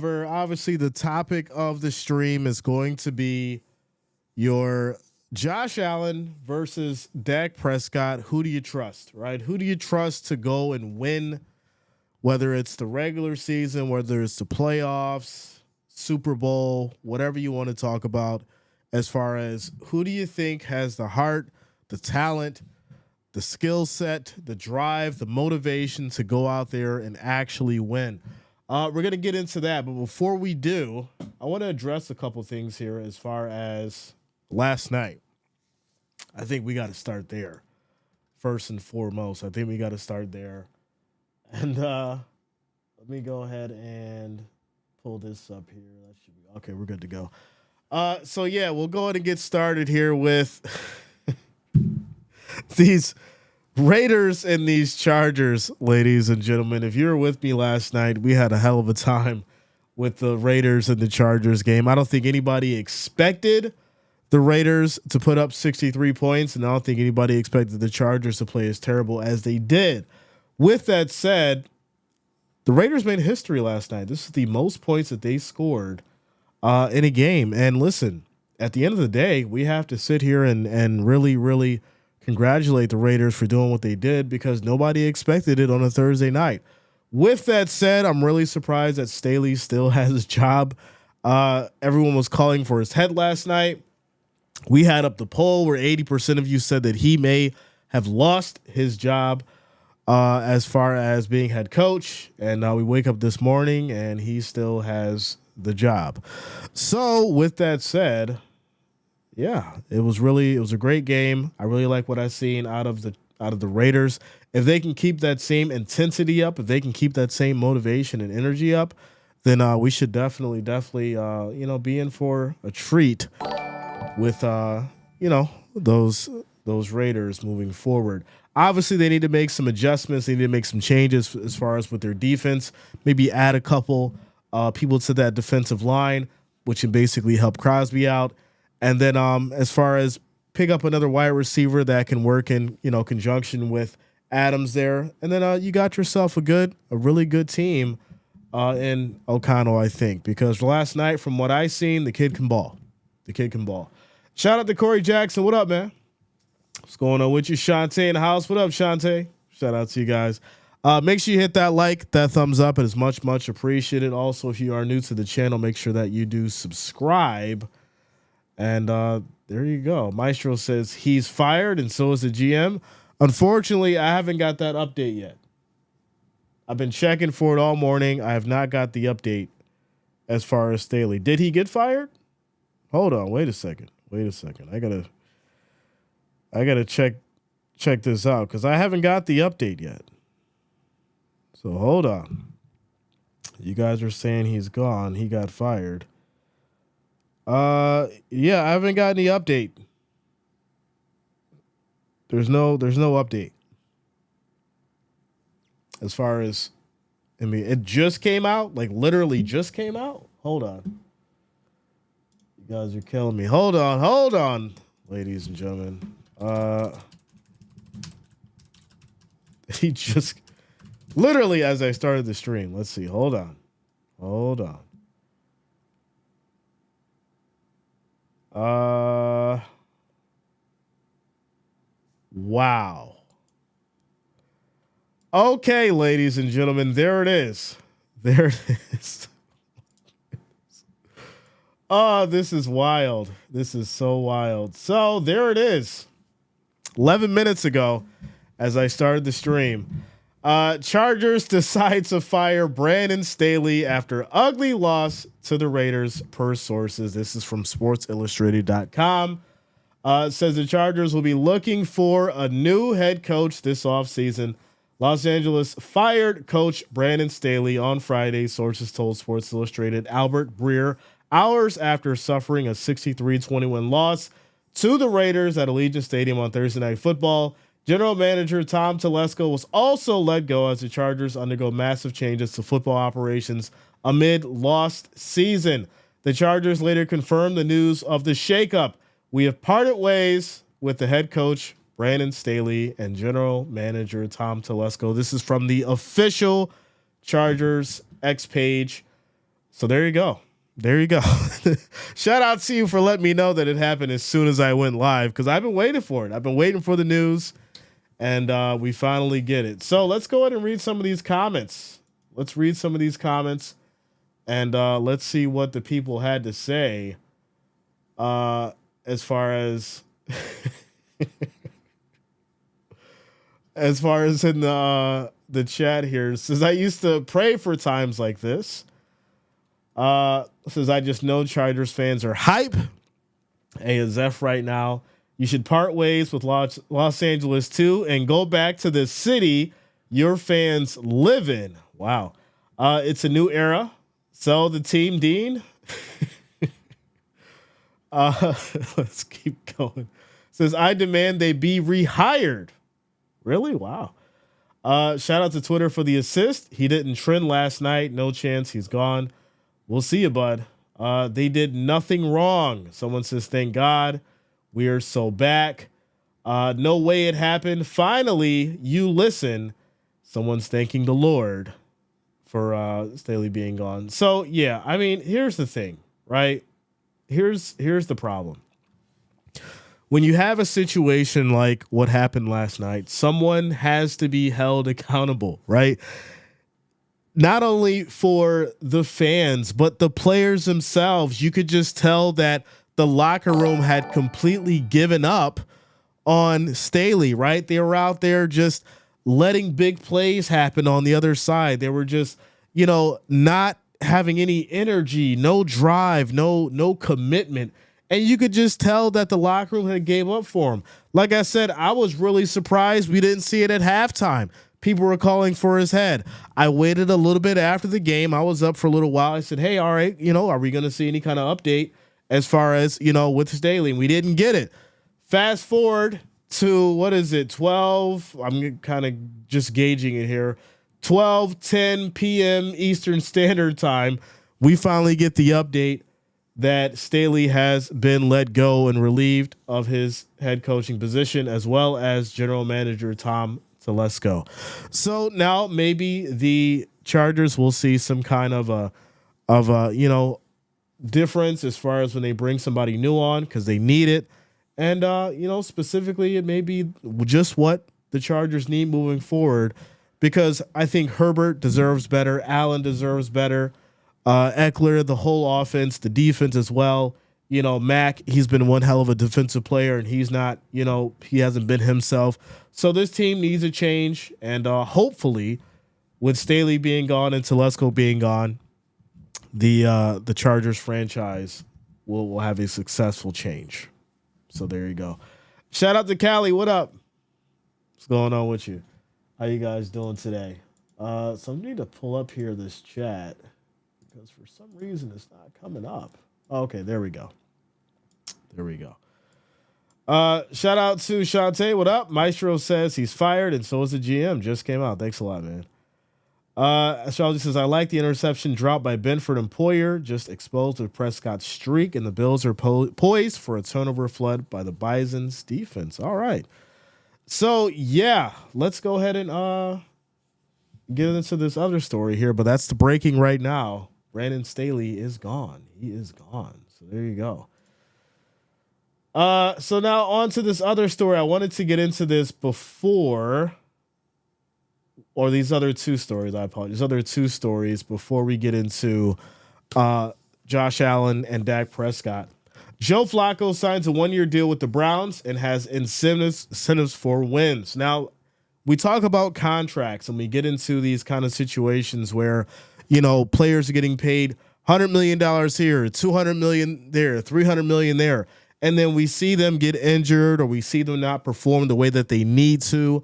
cover. Obviously, the topic of the stream is going to be your Josh Allen versus Dak Prescott. Who do you trust, right? Who do you trust to go and win, whether it's the regular season, whether it's the playoffs, Super Bowl, whatever you want to talk about, as far as who do you think has the heart, the talent, the skill set, the drive, the motivation to go out there and actually win. We're going to get into that. But before we do, I want to address a couple things here as far as last night. I think we got to start there first and foremost. I think we got to start there. And let me go ahead and pull this up here. That should be okay. We're good to go. So yeah, we'll go ahead and get started here with these Raiders and these Chargers, ladies and gentlemen. If you were with me last night, we had a hell of a time with the Raiders and the Chargers game. I don't think anybody expected the Raiders to put up 63 points, and I don't think anybody expected the Chargers to play as terrible as they did. With that said, the Raiders made history last night. This is the most points that they scored in a game. And listen, at the end of the day, we have to sit here and really congratulate the Raiders for doing what they did, because nobody expected it on a Thursday night. With that said, I'm really surprised that Staley still has his job. Everyone was calling for his head last night. We had up the poll where 80% of you said that he may have lost his job as far as being head coach. And we wake up this morning and he still has the job. So with that said, yeah, it was a great game. I really like what I've seen out of the Raiders. If they can keep that same intensity up, if they can keep that same motivation and energy up, then we should definitely be in for a treat with those Raiders moving forward. Obviously, they need to make some adjustments. They need to make some changes as far as with their defense. Maybe add a couple people to that defensive line, which can basically help Crosby out. And then as far as pick up another wide receiver that can work in conjunction with Adams there. And then you got yourself a really good team in O'Connell, I think. Because last night, from what I seen, the kid can ball. Shout out to Corey Jackson. What up, man? What's going on with you? Shantae in the house. What up, Shantae? Shout out to you guys. Make sure you hit that like, that thumbs up. It is much appreciated. Also, if you are new to the channel, make sure that you do subscribe. And there you go. Maestro says he's fired, and so is the GM. Unfortunately, I haven't got that update yet. I've been checking for it all morning. I have not got the update as far as Staley. Did he get fired? Hold on. Wait a second. I gotta check this out, because I haven't got the update yet. So hold on. You guys are saying he's gone. He got fired. Yeah, I haven't got any update. There's no update. As far as, I mean, it just came out, like literally just came out. Hold on. You guys are killing me. Hold on, ladies and gentlemen. He just literally, as I started the stream. Let's see. Hold on. Wow. Okay, ladies and gentlemen, there it is. Oh, this is wild. This is so wild. So there it is. 11 minutes ago, as I started the stream, Chargers decide to fire Brandon Staley after ugly loss to the Raiders, per sources. This is from SportsIllustrated.com. It says the Chargers will be looking for a new head coach this offseason. Los Angeles fired coach Brandon Staley on Friday, sources told Sports Illustrated. Albert Breer, hours after suffering a 63-21 loss to the Raiders at Allegiant Stadium on Thursday Night Football. General manager Tom Telesco was also let go as the Chargers undergo massive changes to football operations amid lost season. The Chargers later confirmed the news of the shakeup. We have parted ways with the head coach Brandon Staley and general manager Tom Telesco. This is from the official Chargers X page. So there you go. There you go. Shout out to you for letting me know that it happened as soon as I went live, because I've been waiting for it. I've been waiting for the news, and we finally get it. So let's go ahead and read some of these comments. Let's read some of these comments, and let's see what the people had to say as far as as far as in the chat here. It says, I used to pray for times like this. Says, I just know Chargers fans are hype. Hey, Zeph right now. You should part ways with Los Angeles too and go back to the city your fans live in. Wow. It's a new era. Sell the team, Dean. Let's keep going. Says, I demand they be rehired. Really? Wow. Shout out to Twitter for the assist. He didn't trend last night. No chance. He's gone. We'll see you, bud. They did nothing wrong. Someone says, thank God. We are so back. No way it happened. Finally, you listen. Someone's thanking the Lord for Staley being gone. So, yeah, I mean, here's the thing, right? Here's the problem. When you have a situation like what happened last night, someone has to be held accountable, right? Not only for the fans, but the players themselves. You could just tell that the locker room had completely given up on Staley, right? They were out there just letting big plays happen on the other side. They were just, not having any energy, no drive, no commitment. And you could just tell that the locker room had gave up for him. Like I said, I was really surprised we didn't see it at halftime. People were calling for his head. I waited a little bit after the game. I was up for a little while. I said, hey, all right, are we going to see any kind of update as far as, with Staley? And we didn't get it. Fast forward to, 12? I'm kind of just gauging it here. 12:10 p.m. Eastern Standard Time. We finally get the update that Staley has been let go and relieved of his head coaching position, as well as general manager Tom Telesco. So now maybe the Chargers will see some kind of a difference as far as when they bring somebody new on, because they need it. And specifically, it may be just what the Chargers need moving forward, because I think Herbert deserves better. Allen deserves better. Eckler, the whole offense, the defense as well. Mac, he's been one hell of a defensive player, and he's not, he hasn't been himself. So this team needs a change, and hopefully, with Staley being gone and Telesco being gone, the Chargers franchise will have a successful change. So there you go. Shout out to Callie. What up? What's going on with you? How you guys doing today? So I need to pull up here this chat, because for some reason it's not coming up. Okay, there we go. Shout out to Shantae. What up? Maestro says he's fired, and so is the GM. Just came out. Thanks a lot, man. Astrology says, I like the interception drop by Benford and Poyer, just exposed with Prescott's streak, and the Bills are poised for a turnover flood by the Bison's defense. All right. So, yeah, let's go ahead and get into this other story here, but that's the breaking right now. Brandon Staley is gone. He is gone. So there you go. So now on to this other story. I wanted to get into this before, or these other two stories. I apologize. These other two stories before we get into Josh Allen and Dak Prescott. Joe Flacco signs a 1-year deal with the Browns and has incentives for wins. Now, we talk about contracts and we get into these kind of situations where, players are getting paid $100 million here, $200 million there, $300 million there. And then we see them get injured, or we see them not perform the way that they need to.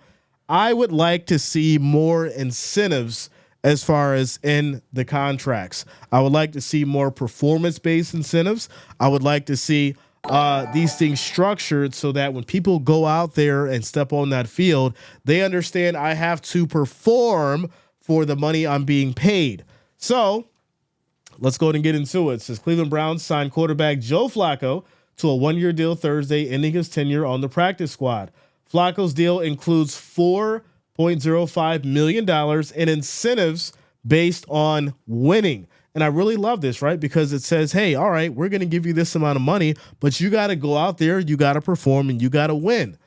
I would like to see more incentives as far as in the contracts. I would like to see more performance-based incentives. I would like to see these things structured so that when people go out there and step on that field, they understand I have to perform for the money I'm being paid. So let's go ahead and get into it. It says Cleveland Browns signed quarterback Joe Flacco to a 1-year deal Thursday, ending his tenure on the practice squad. Flacco's deal includes $4.05 million in incentives based on winning. And I really love this, right? Because it says, hey, all right, we're going to give you this amount of money, but you got to go out there, you got to perform, and you got to win.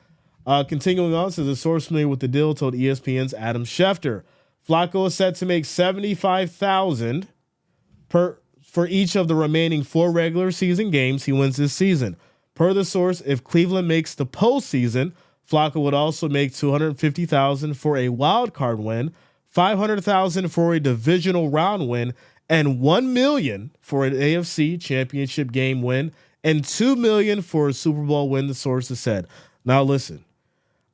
Continuing on, says a source familiar with the deal told ESPN's Adam Schefter, Flacco is set to make $75,000 for each of the remaining 4 regular season games he wins this season. Per the source, if Cleveland makes the postseason, Flacco would also make $250,000 for a wild card win, $500,000 for a divisional round win, and $1 million for an AFC championship game win, and $2 million for a Super Bowl win, the sources said. Now listen,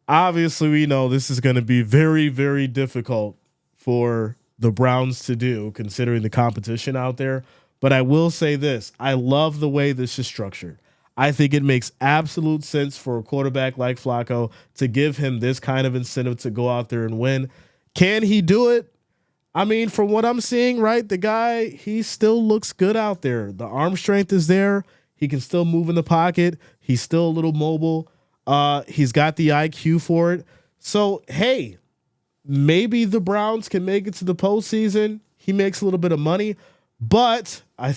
obviously we know this is going to be very, very difficult for the Browns to do, considering the competition out there. But I will say this, I love the way this is structured. I think it makes absolute sense for a quarterback like Flacco to give him this kind of incentive to go out there and win. Can he do it? I mean, from what I'm seeing, right, the guy, he still looks good out there. The arm strength is there. He can still move in the pocket. He's still a little mobile. He's got the IQ for it. So, hey, maybe the Browns can make it to the postseason. He makes a little bit of money, but I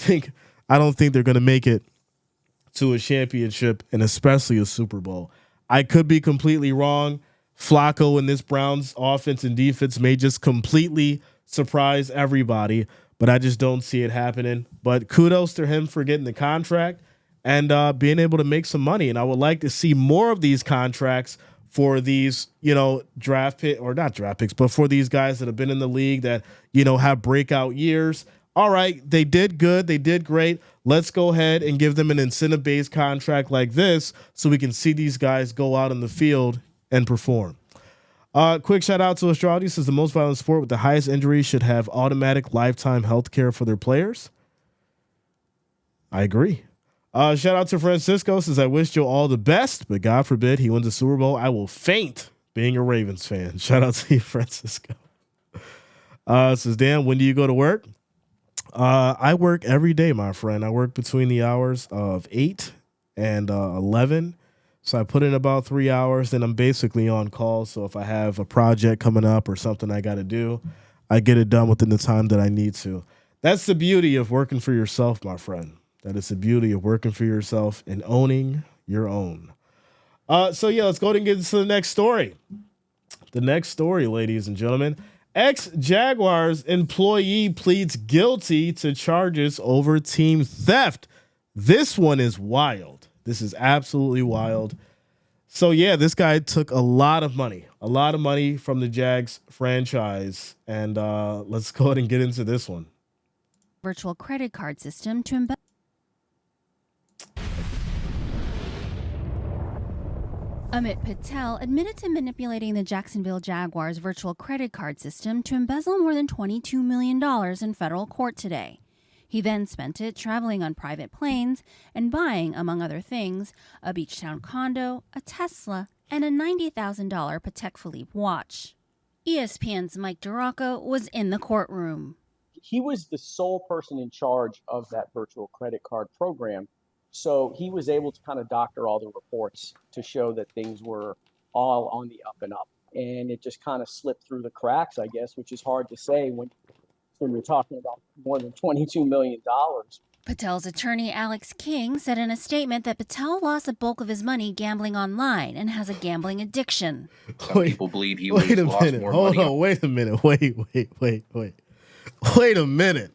don't think they're going to make it to a championship and especially a Super Bowl. I could be completely wrong. Flacco and this Browns offense and defense may just completely surprise everybody, but I just don't see it happening. But kudos to him for getting the contract and being able to make some money. And I would like to see more of these contracts for these, draft pick or not draft picks, but for these guys that have been in the league that, have breakout years. All right, they did good. They did great. Let's go ahead and give them an incentive-based contract like this so we can see these guys go out in the field and perform. Quick shout out to Astrology. Says the most violent sport with the highest injuries should have automatic lifetime health care for their players. I agree. Shout out to Francisco. Says I wish Joe all the best, but God forbid he wins the Super Bowl. I will faint being a Ravens fan. Shout out to you, Francisco. Says Dan, when do you go to work? I work every day, my friend. I work between the hours of 8 and 11. So I put in about 3 hours, then I'm basically on call. So if I have a project coming up or something I got to do, I get it done within the time that I need to. That's the beauty of working for yourself, my friend. That is the beauty of working for yourself and owning your own. So let's go ahead and get into the next story. The next story, ladies and gentlemen. Ex-Jaguars employee pleads guilty to charges over team theft. This one is wild. This is absolutely wild. So, this guy took a lot of money from the Jags franchise. And let's go ahead and get into this one. Virtual credit card system to embed. Amit Patel admitted to manipulating the Jacksonville Jaguars' virtual credit card system to embezzle more than $22 million in federal court today. He then spent it traveling on private planes and buying, among other things, a beachtown condo, a Tesla, and a $90,000 Patek Philippe watch. ESPN's Mike DiRocco was in the courtroom. He was the sole person in charge of that virtual credit card program. So he was able to kind of doctor all the reports to show that things were all on the up and up. And it just kind of slipped through the cracks, I guess, which is hard to say when you're talking about more than $22 million. Patel's attorney, Alex King, said in a statement that Patel lost the bulk of his money gambling online and has a gambling addiction. Some people believe he lost more money. Hold on, wait a minute. Wait a minute.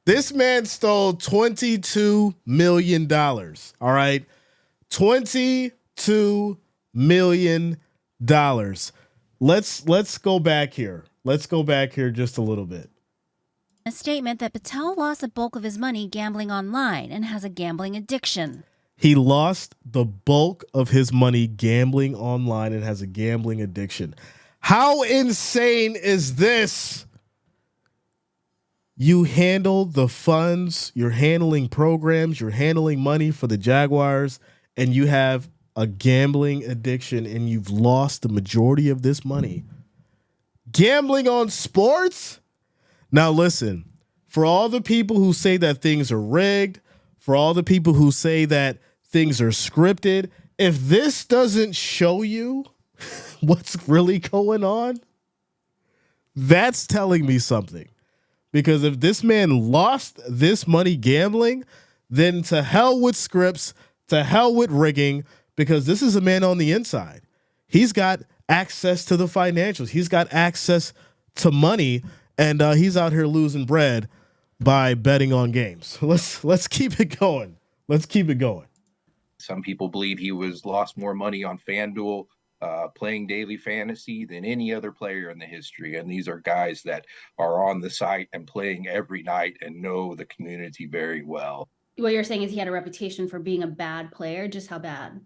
This man stole $22 million. All right. $22 million. Let's go back here. Let's go back here just a little bit. A statement that Patel lost the bulk of his money gambling online and has a gambling addiction. He lost the bulk of his money gambling online and has a gambling addiction. How insane is this? You handle the funds, you're handling programs, you're handling money for the Jaguars, and you have a gambling addiction and you've lost the majority of this money. Gambling on sports? Now listen, for all the people who say that things are rigged, for all the people who say that things are scripted, if this doesn't show you what's really going on, that's telling me something. because if this man lost this money gambling, then to hell with scripts, to hell with rigging, because this is a man on the inside. He's got access to the financials. He's got access to money, and he's out here losing bread by betting on games. Let's keep it going. Let's keep it going. Some people believe he lost more money on FanDuel playing daily fantasy than any other player in the history. And these are guys that are on the site and playing every night and know the community very well. What you're saying is he had a reputation for being a bad player. Just how bad?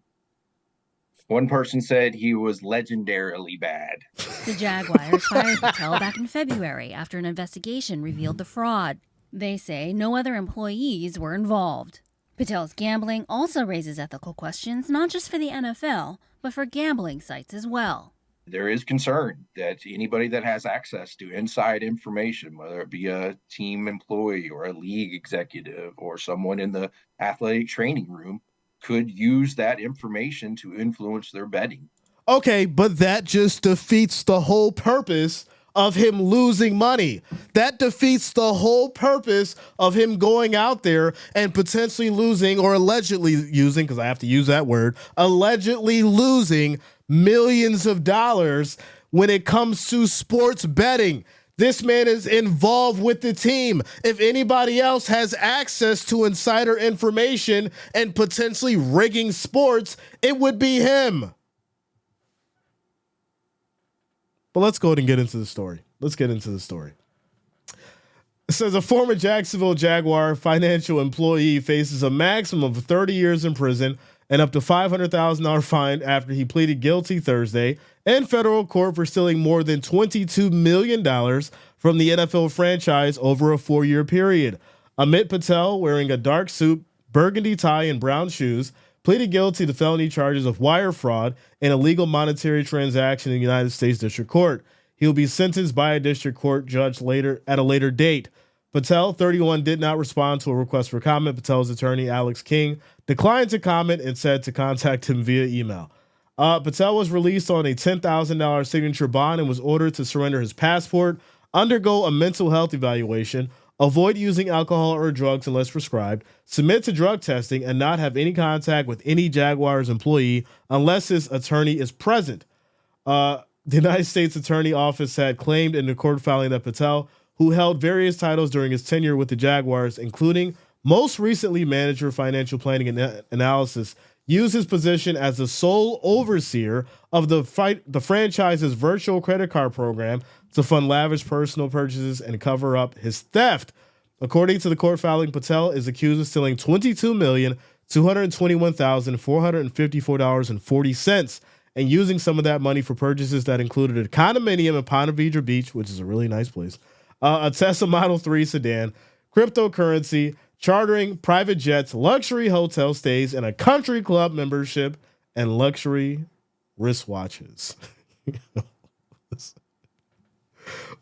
One person said he was legendarily bad. The Jaguars fired Patel back in February after an investigation revealed the fraud. They say no other employees were involved. Patel's gambling also raises ethical questions, not just for the NFL, but for gambling sites as well. There is concern that anybody that has access to inside information, whether it be a team employee or a league executive or someone in the athletic training room, could use that information to influence their betting. Okay, but that just defeats the whole purpose of him losing money. That defeats the whole purpose of him going out there and potentially losing, or allegedly using, because I have to use that word, allegedly losing millions of dollars when it comes to sports betting. This man is involved with the team. If anybody else has access to insider information and potentially rigging sports, it would be him. But let's go ahead and get into the story. It says a former Jacksonville Jaguar financial employee faces a maximum of 30 years in prison and up to $500,000 fine after he pleaded guilty Thursday in federal court for stealing more than $22 million from the NFL franchise over a 4-year period. Amit Patel, wearing a dark suit, burgundy tie, and brown shoes, pleaded guilty to felony charges of wire fraud and illegal monetary transaction in the United States District Court. He will be sentenced by a district court judge at a later date. Patel, 31, did not respond to a request for comment. Patel's attorney, Alex King, declined to comment and said to contact him via email. Patel was released on a $10,000 signature bond and was ordered to surrender his passport, undergo a mental health evaluation, avoid using alcohol or drugs unless prescribed, submit to drug testing, and not have any contact with any Jaguars employee unless his attorney is present. The United States Attorney Office had claimed in the court filing that Patel, who held various titles during his tenure with the Jaguars, including most recently manager of financial planning and analysis, used his position as the sole overseer of the franchise's virtual credit card program to fund lavish personal purchases and cover up his theft. According to the court filing, Patel is accused of stealing $22,221,454.40 and using some of that money for purchases that included a condominium in Ponte Vedra Beach, which is a really nice place, a Tesla Model 3 sedan, cryptocurrency, chartering private jets, luxury hotel stays, and a country club membership and luxury wristwatches.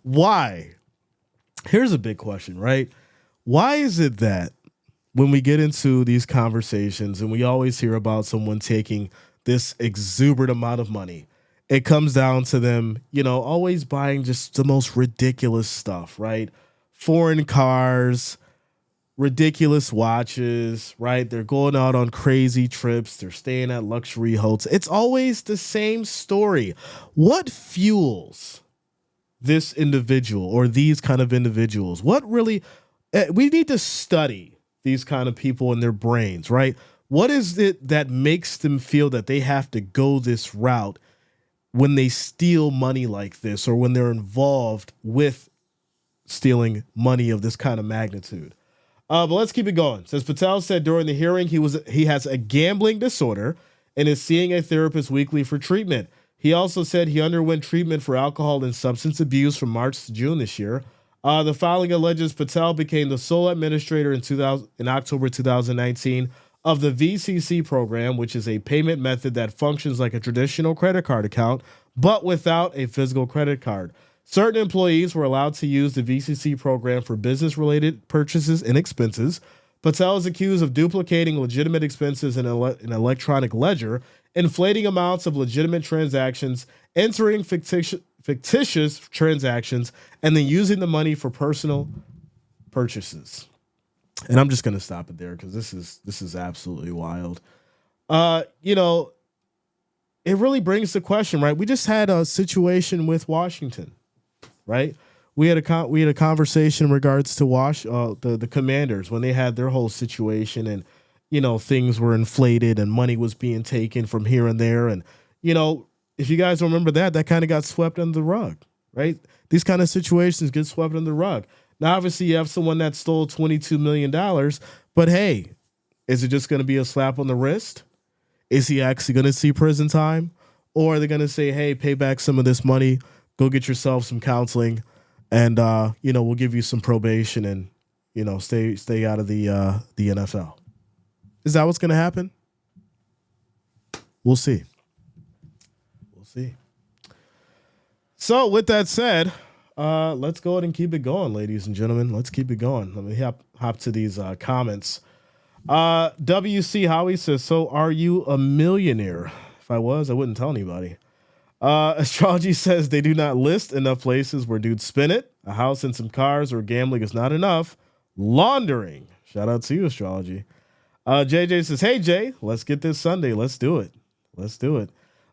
Why? Here's a big question, right? Why is it that when we get into these conversations and we always hear about someone taking this exuberant amount of money, it comes down to them, always buying just the most ridiculous stuff, right? Foreign cars, ridiculous watches, right? They're going out on crazy trips. They're staying at luxury hotels. It's always the same story. What fuels this individual or these kind of individuals? What really, we need to study these kind of people and their brains, right? What is it that makes them feel that they have to go this route when they steal money like this or when they're involved with stealing money of this kind of magnitude? But let's keep it going. Says Patel said during the hearing he has a gambling disorder and is seeing a therapist weekly for treatment. He also said he underwent treatment for alcohol and substance abuse from March to June this year. The filing alleges Patel became the sole administrator in October 2019 of the VCC program, which is a payment method that functions like a traditional credit card account, but without a physical credit card. Certain employees were allowed to use the VCC program for business-related purchases and expenses. Patel is accused of duplicating legitimate expenses in an electronic ledger, inflating amounts of legitimate transactions, entering fictitious transactions, and then using the money for personal purchases. And I'm just going to stop it there because this is absolutely wild. It really brings the question, right? We just had a situation with Washington, right? We had a conversation in regards to the Commanders when they had their whole situation, and things were inflated and money was being taken from here and there, and if you guys remember that kind of got swept under the rug, right? These kind of situations get swept under the rug. Now, obviously, you have someone that stole $22 million, but hey, is it just going to be a slap on the wrist? Is he actually going to see prison time? Or are they going to say, hey, pay back some of this money, go get yourself some counseling, and, we'll give you some probation and, stay out of the NFL? Is that what's going to happen? We'll see. So with that said, let's go ahead and keep it going, ladies and gentlemen. Let's keep it going. Let me hop to these comments. WC Howie says, so are you a millionaire? If I was, I wouldn't tell anybody. Astrology says they do not list enough places where dudes spin it. A house and some cars or gambling is not enough. Laundering. Shout out to you, Astrology. JJ says, hey, Jay, let's get this Sunday. Let's do it.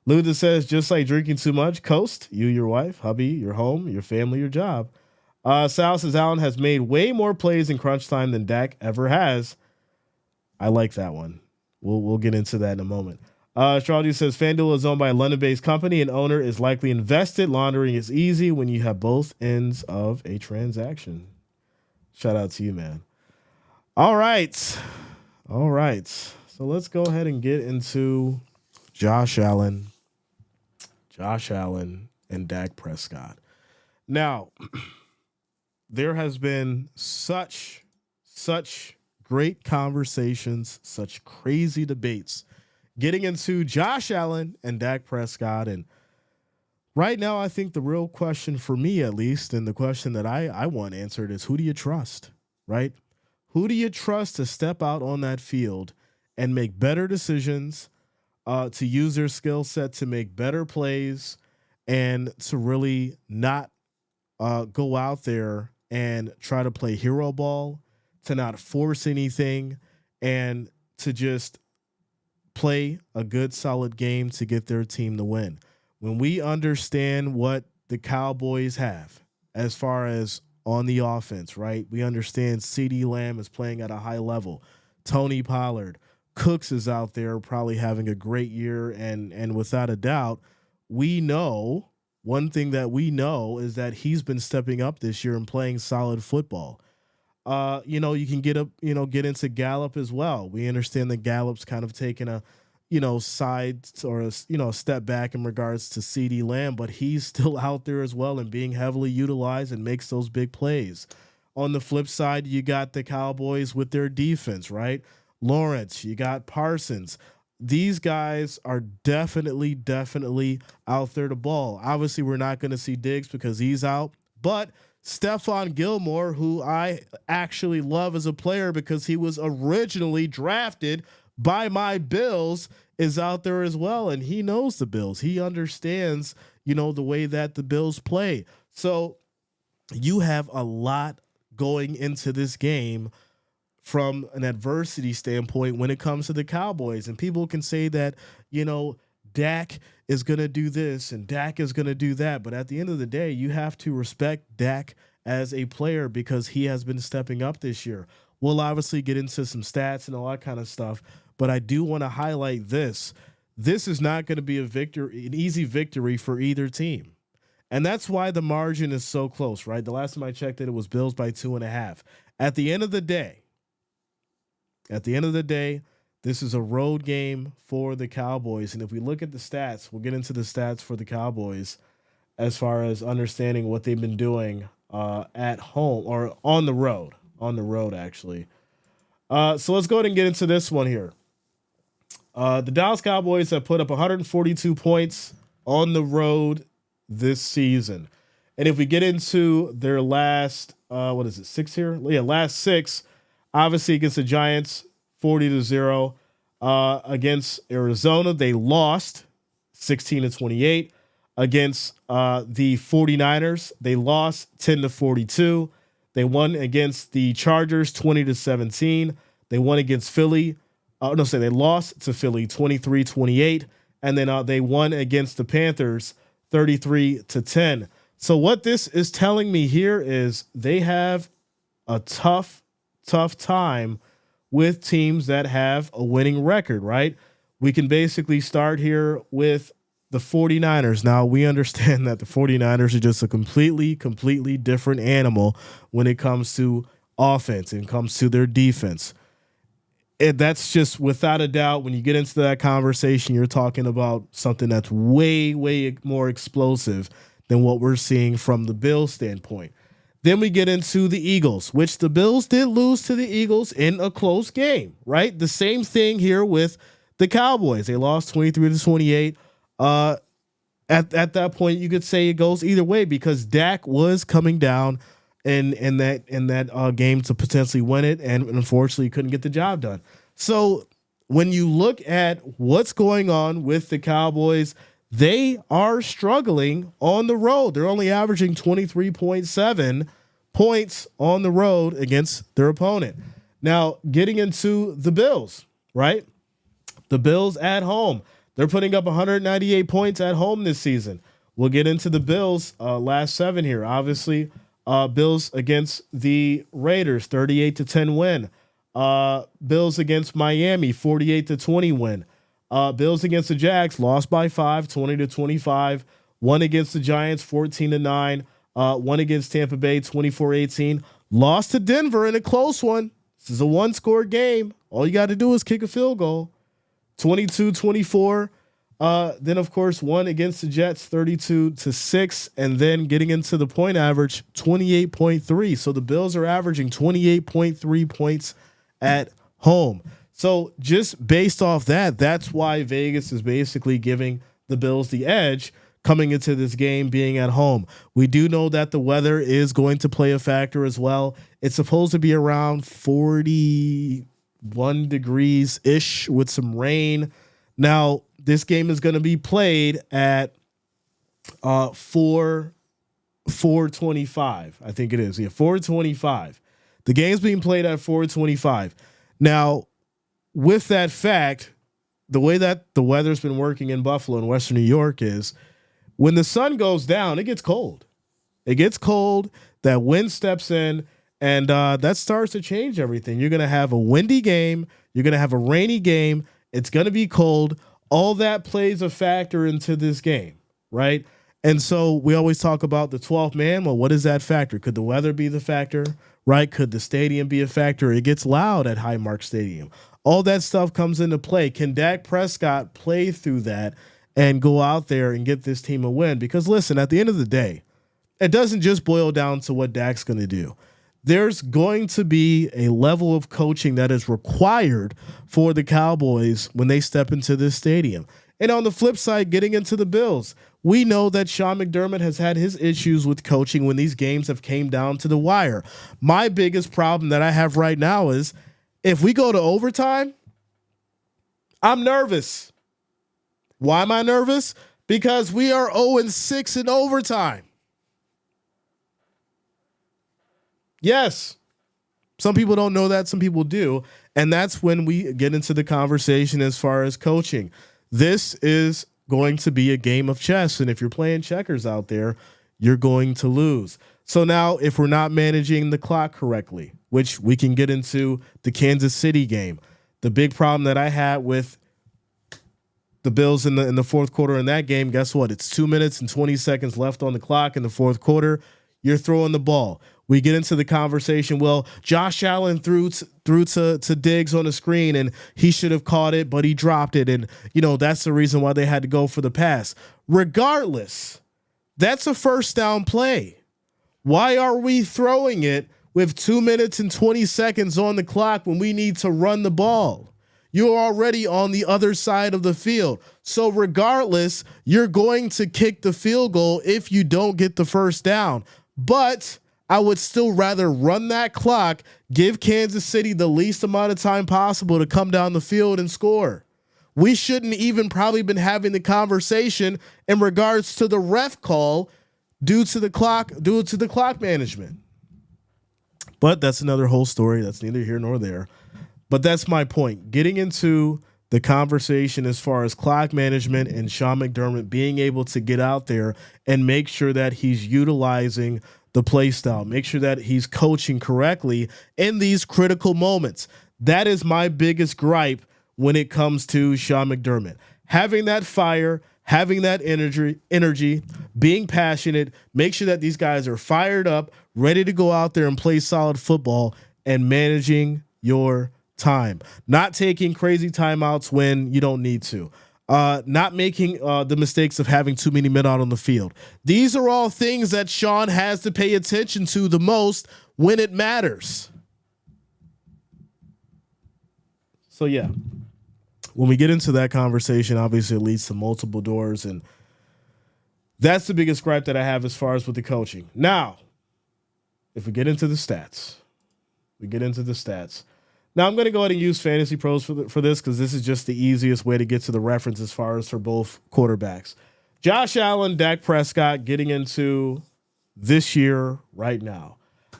Luda says, just like drinking too much, coast, you, your wife, hubby, your home, your family, your job. Sal says, Allen has made way more plays in crunch time than Dak ever has. I like that one. We'll get into that in a moment. Astrology says, FanDuel is owned by a London-based company and owner is likely invested. Laundering is easy when you have both ends of a transaction. Shout out to you, man. All right. So let's go ahead and get into Josh Allen and Dak Prescott. Now, there has been such great conversations, such crazy debates getting into Josh Allen and Dak Prescott. And right now, I think the real question for me, at least, and the question that I want answered is, who do you trust, right? Who do you trust to step out on that field and make better decisions, to use their skill set to make better plays, and to really not go out there and try to play hero ball, to not force anything, and to just play a good, solid game to get their team to win. When we understand what the Cowboys have as far as on the offense, right? We understand CeeDee Lamb is playing at a high level. Tony Pollard, Cooks is out there probably having a great year, and without a doubt, we know one thing that we know is that he's been stepping up this year and playing solid football. You can get into Gallup as well. We understand that Gallup's kind of taken a, side or a step back in regards to CeeDee Lamb, but he's still out there as well and being heavily utilized and makes those big plays. On the flip side, you got the Cowboys with their defense, right? Lawrence, you got Parsons. These guys are definitely out there to ball. Obviously, we're not going to see Diggs because he's out, but Stephon Gilmore, who I actually love as a player because he was originally drafted by my Bills, is out there as well, and he knows the Bills. He understands, the way that the Bills play. So you have a lot going into this game from an adversity standpoint when it comes to the Cowboys. And people can say that, Dak is going to do this and Dak is going to do that. But at the end of the day, you have to respect Dak as a player because he has been stepping up this year. We'll obviously get into some stats and all that kind of stuff, but I do want to highlight this. This is not going to be an easy victory for either team. And that's why the margin is so close, right? The last time I checked it was Bills by 2.5. At the end of the day, this is a road game for the Cowboys. And if we look at the stats, we'll get into the stats for the Cowboys as far as understanding what they've been doing at home or on the road, actually. So let's go ahead and get into this one here. The Dallas Cowboys have put up 142 points on the road this season. And if we get into their last, 6 here? Yeah, last 6, obviously against the Giants, 40-0. Against Arizona, they lost 16-28. Against the 49ers, they lost 10-42. They won against the Chargers 20-17. They won against Philly. They lost to Philly 23-28. And then they won against the Panthers 33-10. So what this is telling me here is they have a tough time with teams that have a winning record, right? We can basically start here with the 49ers. Now, we understand that the 49ers are just a completely different animal when it comes to offense and comes to their defense. And that's just without a doubt, when you get into that conversation, you're talking about something that's way more explosive than what we're seeing from the Bills standpoint. Then we get into the Eagles, which the Bills did lose to the Eagles in a close game, right? The same thing here with the Cowboys. They lost 23-28. At that point, you could say it goes either way because Dak was coming down in that game to potentially win it, and unfortunately couldn't get the job done. So when you look at what's going on with the Cowboys, they are struggling on the road. They're only averaging 23.7 points on the road against their opponent. Now, getting into the Bills, right? The Bills at home. They're putting up 198 points at home this season. We'll get into the Bills last 7 here. Obviously, Bills against the Raiders, 38-10 win. Bills against Miami, 48-20 win. Bills against the Jags, lost by 5, 20-25. One against the Giants, 14-9. One against Tampa Bay, 24-18. Lost to Denver in a close one. This is a one-score game. All you got to do is kick a field goal. 22-24. Then, of course, one against the Jets, 32-6. And then getting into the point average, 28.3. So the Bills are averaging 28.3 points at home. So just based off that, that's why Vegas is basically giving the Bills the edge coming into this game being at home. We do know that the weather is going to play a factor as well. It's supposed to be around 41 degrees-ish with some rain. Now, this game is going to be played at 4:25. I think it is. Yeah, 4:25. The game's being played at 4:25. Now, with that fact, the way that the weather's been working in Buffalo and Western New York is when the sun goes down, it gets cold. It gets cold. That wind steps in, and that starts to change everything. You're going to have a windy game. You're going to have a rainy game. It's going to be cold. All that plays a factor into this game, right? And so we always talk about the 12th man. Well, what is that factor? Could the weather be the factor, right? Could the stadium be a factor? It gets loud at Highmark Stadium. All that stuff comes into play. Can Dak Prescott play through that and go out there and get this team a win? Because listen, at the end of the day, it doesn't just boil down to what Dak's going to do. There's going to be a level of coaching that is required for the Cowboys when they step into this stadium. And on the flip side, getting into the Bills, we know that Sean McDermott has had his issues with coaching when these games have came down to the wire. My biggest problem that I have right now is if we go to overtime, I'm nervous. Why am I nervous? Because we are 0-6 in overtime. Yes. Some people don't know that. Some people do. And that's when we get into the conversation as far as coaching. This is going to be a game of chess. And if you're playing checkers out there, you're going to lose. So now if we're not managing the clock correctly, which we can get into the Kansas City game, the big problem that I had with the Bills in the fourth quarter in that game, guess what? It's 2 minutes and 20 seconds left on the clock in the fourth quarter. You're throwing the ball. We get into the conversation. Well, Josh Allen threw to Diggs on the screen and he should have caught it, but he dropped it. And, that's the reason why they had to go for the pass. Regardless, that's a first down play. Why are we throwing it with 2 minutes and 20 seconds on the clock when we need to run the ball? You're already on the other side of the field. So regardless, you're going to kick the field goal if you don't get the first down. But I would still rather run that clock, give Kansas City the least amount of time possible to come down the field and score. We shouldn't even probably been having the conversation in regards to the ref call due to the clock management. But that's another whole story. That's neither here nor there. But that's my point. Getting into the conversation as far as clock management and Sean McDermott being able to get out there and make sure that he's utilizing the play style, make sure that he's coaching correctly in these critical moments. That is my biggest gripe when it comes to Sean McDermott. Having that fire, having that energy, being passionate, make sure that these guys are fired up, ready to go out there and play solid football, and managing your time. Not taking crazy timeouts when you don't need to. Not making the mistakes of having too many men out on the field. These are all things that Sean has to pay attention to the most when it matters. So yeah, when we get into that conversation, obviously it leads to multiple doors, and that's the biggest gripe that I have as far as with the coaching. Now, if we get into the stats, Now I'm going to go ahead and use Fantasy Pros for this because this is just the easiest way to get to the reference as far as for both quarterbacks. Josh Allen, Dak Prescott getting into this year right now.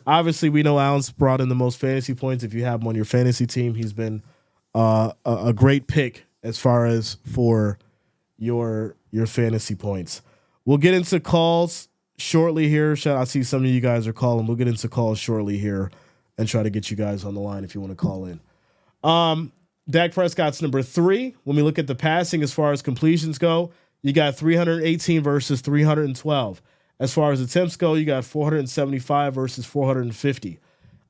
Obviously, we know Allen's brought in the most fantasy points. If you have him on your fantasy team, he's been a great pick as far as for your fantasy points. We'll get into calls shortly here. I see some of you guys are calling. We'll get into calls shortly here and try to get you guys on the line if you want to call in. Dak Prescott's number 3. When we look at the passing as far as completions go, you got 318 versus 312. As far as attempts go, you got 475 versus 450.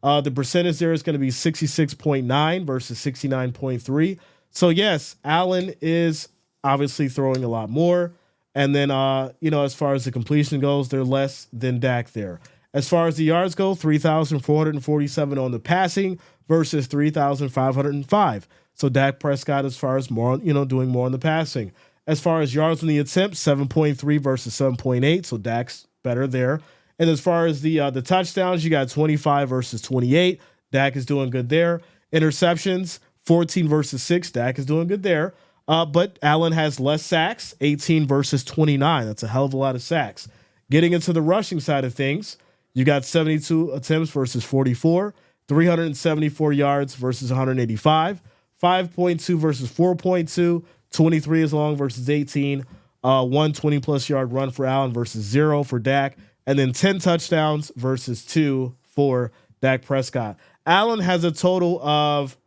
The percentage there is going to be 66.9 versus 69.3. So yes, Allen is obviously throwing a lot more. And then, as far as the completion goes, they're less than Dak there. As far as the yards go, 3,447 on the passing versus 3,505. So Dak Prescott, as far as more, doing more on the passing. As far as yards on the attempt, 7.3 versus 7.8. So Dak's better there. And as far as the touchdowns, you got 25 versus 28. Dak is doing good there. Interceptions, 14 versus 6. Dak is doing good there. But Allen has less sacks, 18 versus 29. That's a hell of a lot of sacks. Getting into the rushing side of things, you got 72 attempts versus 44, 374 yards versus 185, 5.2 versus 4.2, 23 is long versus 18, 120-plus yard run for Allen versus 0 for Dak, and then 10 touchdowns versus 2 for Dak Prescott. Allen has a total of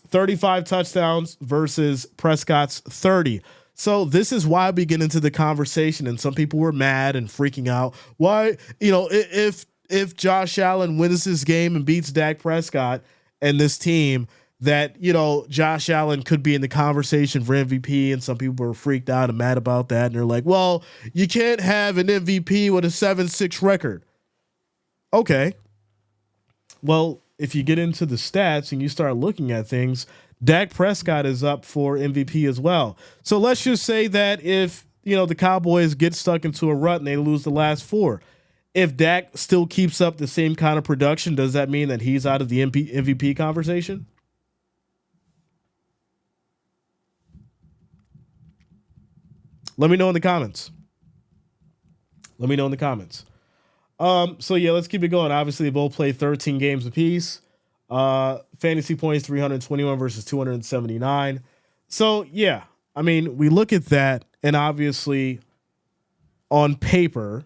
35 touchdowns versus Prescott's 30. So this is why we get into the conversation, and some people were mad and freaking out. Why, if Josh Allen wins this game and beats Dak Prescott and this team, that, Josh Allen could be in the conversation for MVP, and some people were freaked out and mad about that. And they're like, well, you can't have an MVP with a 7-6 record. Okay. Well, if you get into the stats and you start looking at things, Dak Prescott is up for MVP as well. So let's just say that if, the Cowboys get stuck into a rut and they lose the last 4, if Dak still keeps up the same kind of production, does that mean that he's out of the MVP conversation? Let me know in the comments. So yeah, let's keep it going. Obviously, they both play 13 games apiece. Fantasy points 321 versus 279. So yeah, we look at that, and obviously on paper,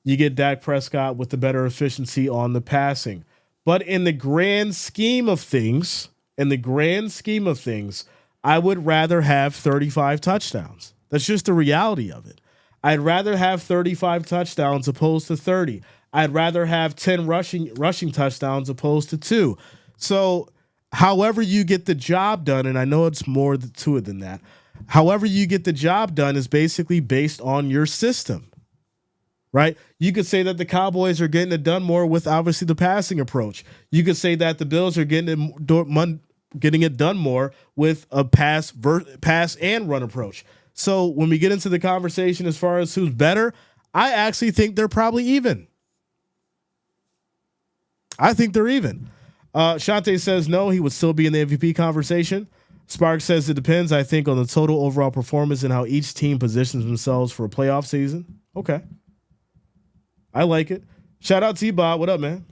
you get Dak Prescott with the better efficiency on the passing. But in the grand scheme of things, I would rather have 35 touchdowns. That's just the reality of it. I'd rather have 35 touchdowns opposed to 30. I'd rather have 10 rushing touchdowns opposed to 2. So however you get the job done, and I know it's more to it than that, however you get the job done is basically based on your system, right? You could say that the Cowboys are getting it done more with obviously the passing approach. You could say that the Bills are getting it done more with a pass and run approach. So when we get into the conversation as far as who's better, I actually think they're probably even. Shante says no, he would still be in the MVP conversation. Spark says it depends, I think, on the total overall performance and how each team positions themselves for a playoff season. Okay. I like it. Shout out to T-Bob. What up, man?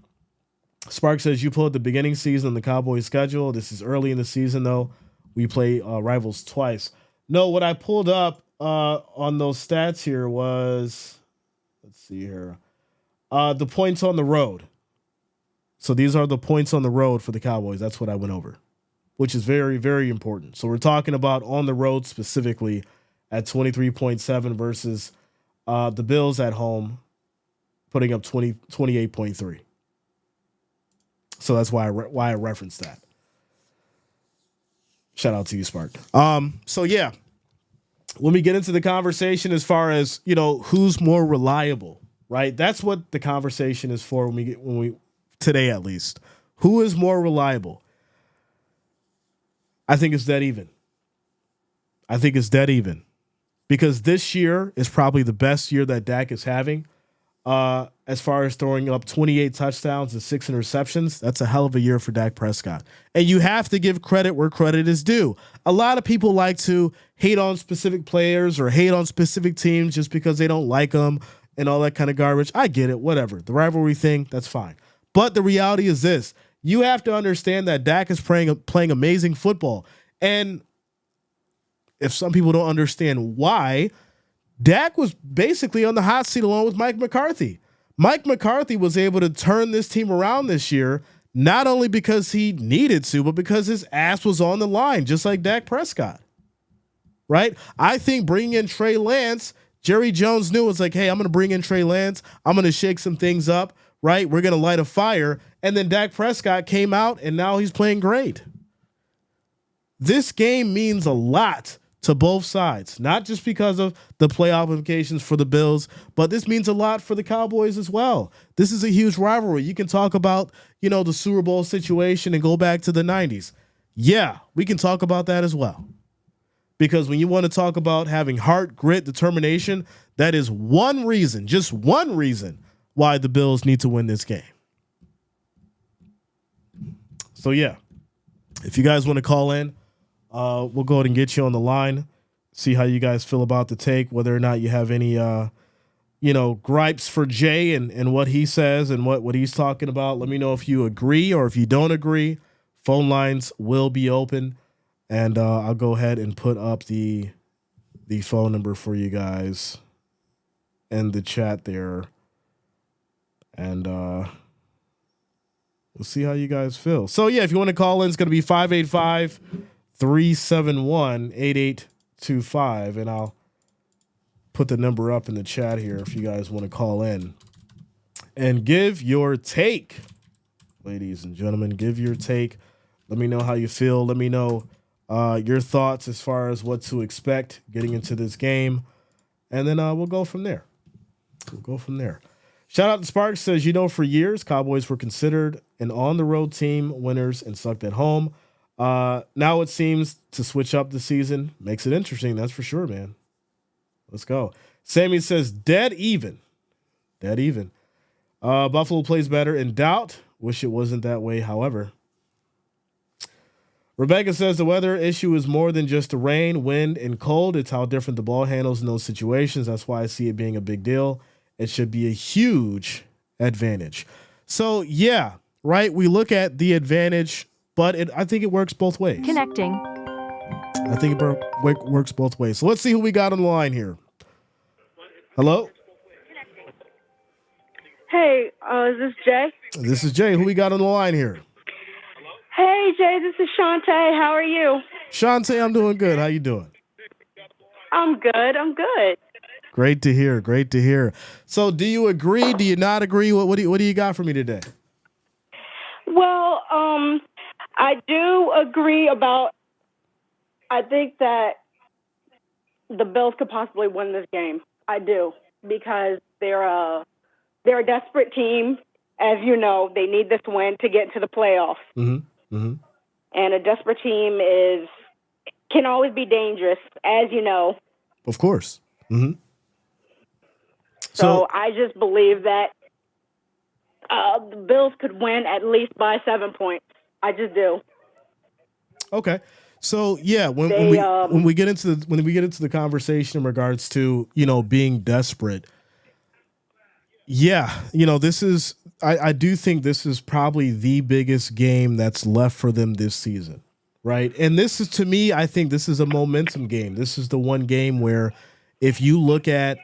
Spark says you pulled the beginning season on the Cowboys schedule. This is early in the season, though. We play rivals twice. No, what I pulled up on those stats here was, let's see here, the points on the road. So these are the points on the road for the Cowboys. That's what I went over, which is very, very important. So we're talking about on the road specifically at 23.7 versus the Bills at home putting up 28.3. So that's why I referenced that. Shout out to you, Spark. So yeah, when we get into the conversation as far as, who's more reliable, right? That's what the conversation is for when we today, at least. Who is more reliable? I think it's dead even. Because this year is probably the best year that Dak is having. As far as throwing up 28 touchdowns and 6 interceptions, that's a hell of a year for Dak Prescott. And you have to give credit where credit is due. A lot of people like to hate on specific players or hate on specific teams just because they don't like them and all that kind of garbage. I get it, whatever. The rivalry thing, that's fine. But the reality is this. You have to understand that Dak is playing amazing football. And if some people don't understand why, Dak was basically on the hot seat along with Mike McCarthy. Mike McCarthy was able to turn this team around this year, not only because he needed to, but because his ass was on the line, just like Dak Prescott. Right? I think bringing in Trey Lance, Jerry Jones knew it was like, hey, I'm going to bring in Trey Lance. I'm going to shake some things up, right? We're going to light a fire. And then Dak Prescott came out, and now he's playing great. This game means a lot to both sides, not just because of the playoff implications for the Bills, but this means a lot for the Cowboys as well. This is a huge rivalry. You can talk about, the Super Bowl situation and go back to the 90s. Yeah, we can talk about that as well. Because when you want to talk about having heart, grit, determination, that is one reason, just one reason why the Bills need to win this game. So yeah, if you guys want to call in, we'll go ahead and get you on the line, see how you guys feel about the take, whether or not you have any, gripes for Jay and what he says and what he's talking about. Let me know if you agree or if you don't agree. Phone lines will be open, and I'll go ahead and put up the phone number for you guys in the chat there, and we'll see how you guys feel. So, yeah, if you want to call in, it's going to be 585-371-8825, and I'll put the number up in the chat here if you guys want to call in and give your take. Ladies and gentlemen, give your take. Let me know how you feel. Let me know your thoughts as far as what to expect getting into this game, and then we'll go from there. Shout out to Sparks, says, for years, Cowboys were considered an on-the-road team, winners, and sucked at home. Now it seems to switch up the season. Makes it interesting, that's for sure, man. Let's go. Sammy says, dead even. Buffalo plays better in doubt. Wish it wasn't that way, however. Rebecca says the weather issue is more than just the rain, wind, and cold. It's how different the ball handles in those situations. That's why I see it being a big deal. It should be a huge advantage. So, yeah, right? We look at the advantage, but I think it works both ways. Connecting. I think it works both ways. So let's see who we got on the line here. Hello? Hey, is this Jay? This is Jay. Who we got on the line here? Hey, Jay, this is Shantae. How are you? Shantae, I'm doing good. How you doing? I'm good. Great to hear. So do you agree? Do you not agree? What do you got for me today? Well, I do agree I think that the Bills could possibly win this game. I do, because they're a desperate team. As you know, they need this win to get into the playoffs. Mm-hmm. Mm-hmm. And a desperate team can always be dangerous, as you know. Of course. Mm-hmm. So I just believe that the Bills could win at least by 7 points. I just do. Okay. So yeah, when we get into the conversation in regards to being desperate, Yeah, this is. I do think this is probably the biggest game that's left for them this season, right? And this is, to me, I think this is a momentum game. This is the one game where, if you look at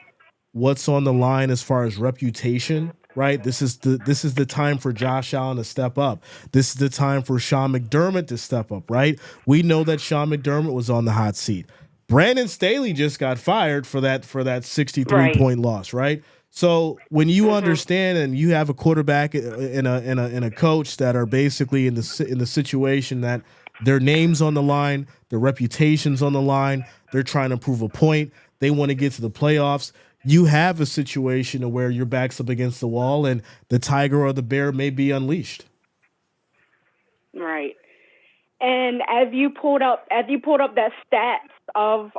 what's on the line as far as reputation, right? This is the time for Josh Allen to step up. This is the time for Sean McDermott to step up, right? We know that Sean McDermott was on the hot seat. Brandon Staley just got fired for that 63-point loss, right? So when you understand and you have a quarterback and a coach that are basically in the situation that their name's on the line, their reputation's on the line, they're trying to prove a point, they want to get to the playoffs. You have a situation where your back's up against the wall and the tiger or the bear may be unleashed. Right. And as you pulled up that stats of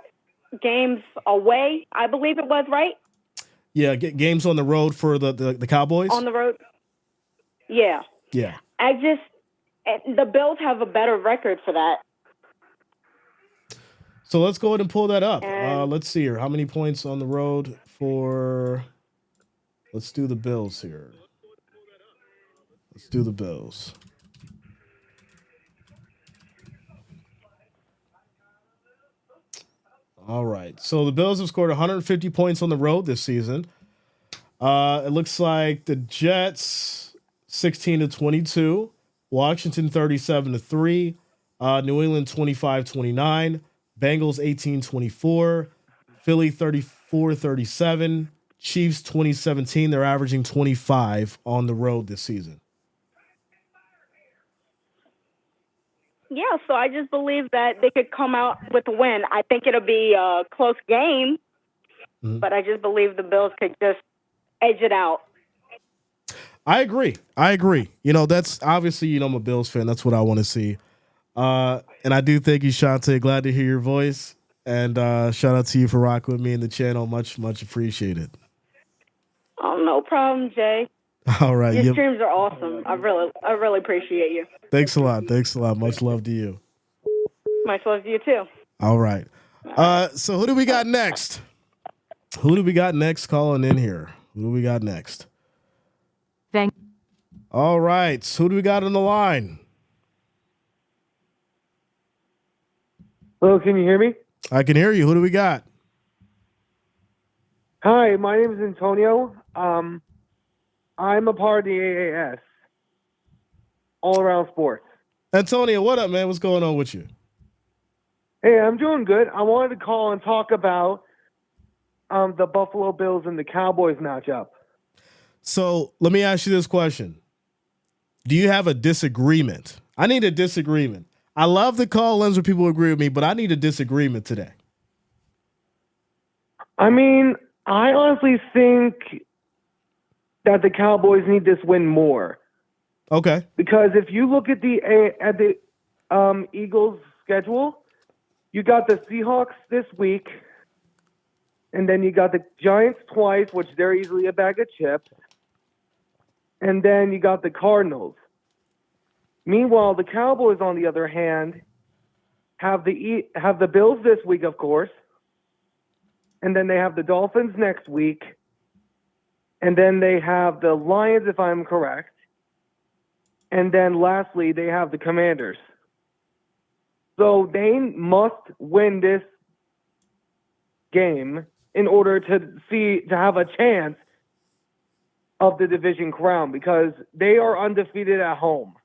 games away, I believe it was, right? Yeah, games on the road for the Cowboys. On the road. Yeah. Yeah. The Bills have a better record for that. So let's go ahead and pull that up. Let's see here. How many points on the road for? Let's do the Bills here. Let's do the Bills. All right. So the Bills have scored 150 points on the road this season. It looks like the Jets 16-22, Washington 37-3, New England 25-29, Bengals 18-24, Philly 34-37, Chiefs 2017. They're averaging 25 on the road this season. Yeah, so I just believe that they could come out with a win. I think it'll be a close game, but I just believe the Bills could just edge it out. I agree. That's obviously, I'm a Bills fan. That's what I want to see. And I do thank you, Shante. Glad to hear your voice. And shout out to you for rocking with me in the channel. Much, much appreciated. Oh, no problem, Jay. All right. Your streams are awesome. I really appreciate you. Thanks a lot. Much love to you. Much love to you too. All right. So who do we got next? Calling in here? Who do we got next? All right. So who do we got on the line? Hello, can you hear me? I can hear you. Who do we got? Hi, my name is Antonio. I'm a part of the AAS, All Around Sports. Antonio, what up, man? What's going on with you? Hey, I'm doing good. I wanted to call and talk about the Buffalo Bills and the Cowboys matchup. So let me ask you this question. Do you have a disagreement? I need a disagreement. I love the call-ins where people agree with me, but I need a disagreement today. I mean, I honestly think that the Cowboys need this win more. Okay. Because if you look at the Eagles' schedule, you got the Seahawks this week, and then you got the Giants twice, which they're easily a bag of chips, and then you got the Cardinals. Meanwhile, the Cowboys, on the other hand, have the Bills this week, of course, and then they have the Dolphins next week, and then they have the Lions, if I'm correct, and then lastly, they have the Commanders. So they must win this game in order to have a chance of the division crown, because they are undefeated at home.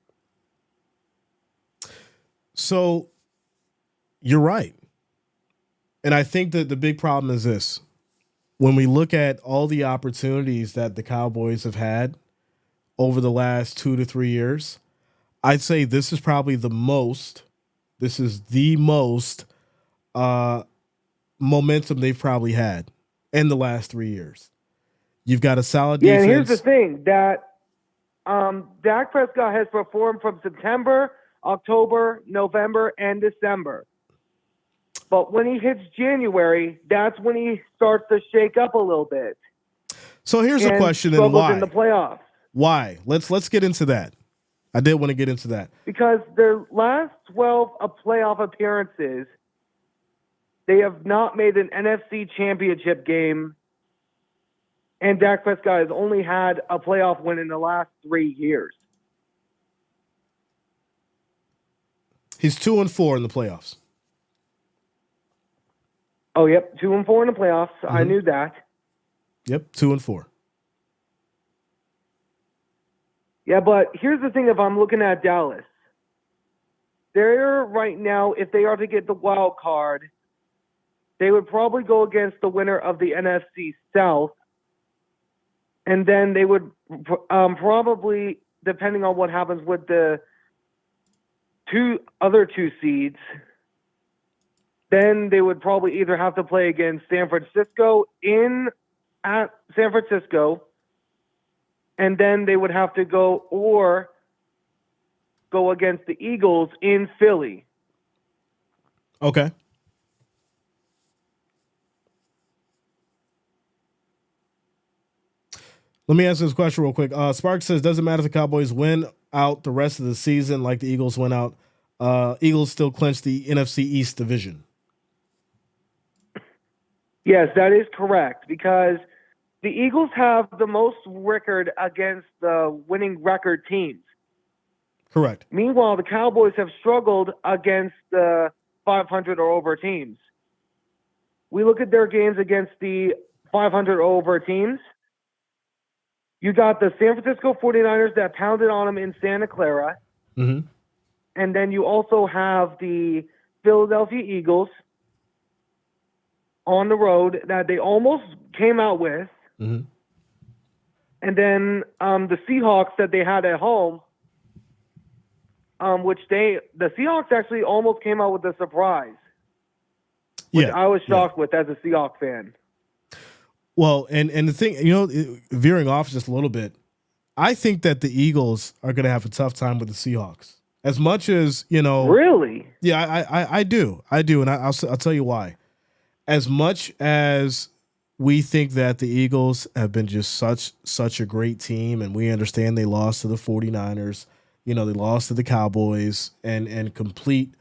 So you're right. And I think that the big problem is this. When we look at all the opportunities that the Cowboys have had over the last 2 to 3 years, I'd say this is probably the most momentum they've probably had in the last 3 years. You've got a solid defense. Yeah, and here's the thing, that Dak Prescott has performed from September, October, November, and December. But when he hits January, that's when he starts to shake up a little bit. So here's a question then, why? In the playoffs. Why? Let's get into that. I did want to get into that. Because their last 12 playoff appearances, they have not made an NFC championship game, And Dak Prescott has only had a playoff win in the last 3 years. He's 2-4 in the playoffs. Oh, yep, 2-4 in the playoffs. I knew that. Yep, 2-4. Yeah, but here's the thing if I'm looking at Dallas. They're right now, if they are to get the wild card, they would probably go against the winner of the NFC South. And then they would probably, depending on what happens with the other two seeds, then they would probably either have to play against San Francisco at San Francisco, and then they would have to go against the Eagles in Philly. Okay. Let me ask this question real quick. Spark says, doesn't matter if the Cowboys win out the rest of the season like the Eagles went out. Eagles still clinch the NFC East division. Yes, that is correct, because the Eagles have the most record against the winning record teams. Correct. Meanwhile, the Cowboys have struggled against the 500 or over teams. We look at their games against the 500 or over teams. You got the San Francisco 49ers that pounded on them in Santa Clara. Mm-hmm. And then you also have the Philadelphia Eagles on the road that they almost came out with. Mm-hmm. And then the Seahawks that they had at home, which the Seahawks actually almost came out with a surprise, which I was shocked with as a Seahawks fan. Well, and the thing, veering off just a little bit, I think that the Eagles are going to have a tough time with the Seahawks. As much as, Really? Yeah, I do. And I'll tell you why. As much as we think that the Eagles have been just such a great team, and we understand they lost to the 49ers, they lost to the Cowboys and complete,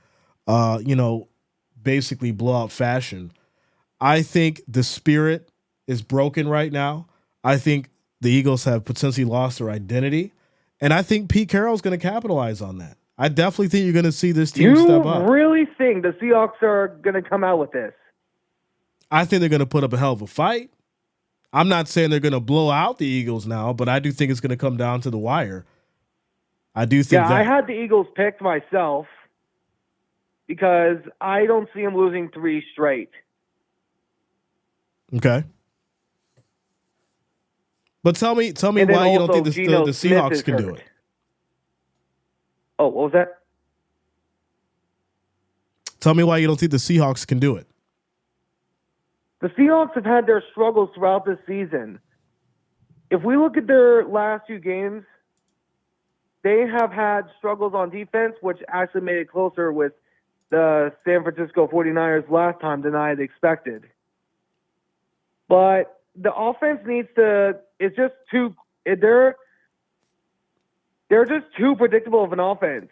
basically blowout fashion. I think the spirit is broken right now. I think the Eagles have potentially lost their identity, and I think Pete Carroll's going to capitalize on that. I definitely think you're going to see this team step up. You really think the Seahawks are going to come out with this? I think they're going to put up a hell of a fight. I'm not saying they're going to blow out the Eagles now, but I do think it's going to come down to the wire. I do think that. I had the Eagles picked myself because I don't see them losing 3 straight. Okay. But tell me why you don't think the Seahawks can do it. Oh, what was that? Tell me why you don't think the Seahawks can do it. The Seahawks have had their struggles throughout the season. If we look at their last 2 games, they have had struggles on defense, which actually made it closer with the San Francisco 49ers last time than I had expected. But the offense needs to – it's just too – they're just too predictable of an offense.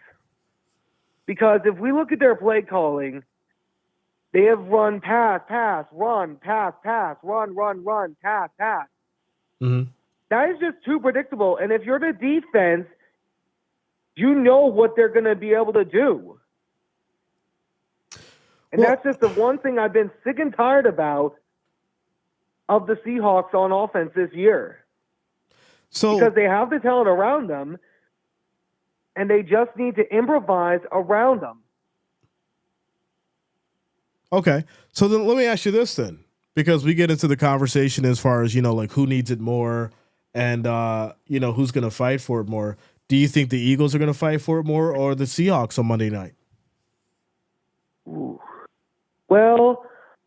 Because if we look at their play calling, they have run pass, run, pass, run, pass. Mm-hmm. That is just too predictable. And if you're the defense, you know what they're going to be able to do. And that's just the one thing I've been sick and tired about of the Seahawks on offense this year. Because they have the talent around them, and they just need to improvise around them. Okay. So then let me ask you this then, because we get into the conversation as far as, who needs it more and, who's going to fight for it more. Do you think the Eagles are going to fight for it more or the Seahawks on Monday night? Ooh. Well,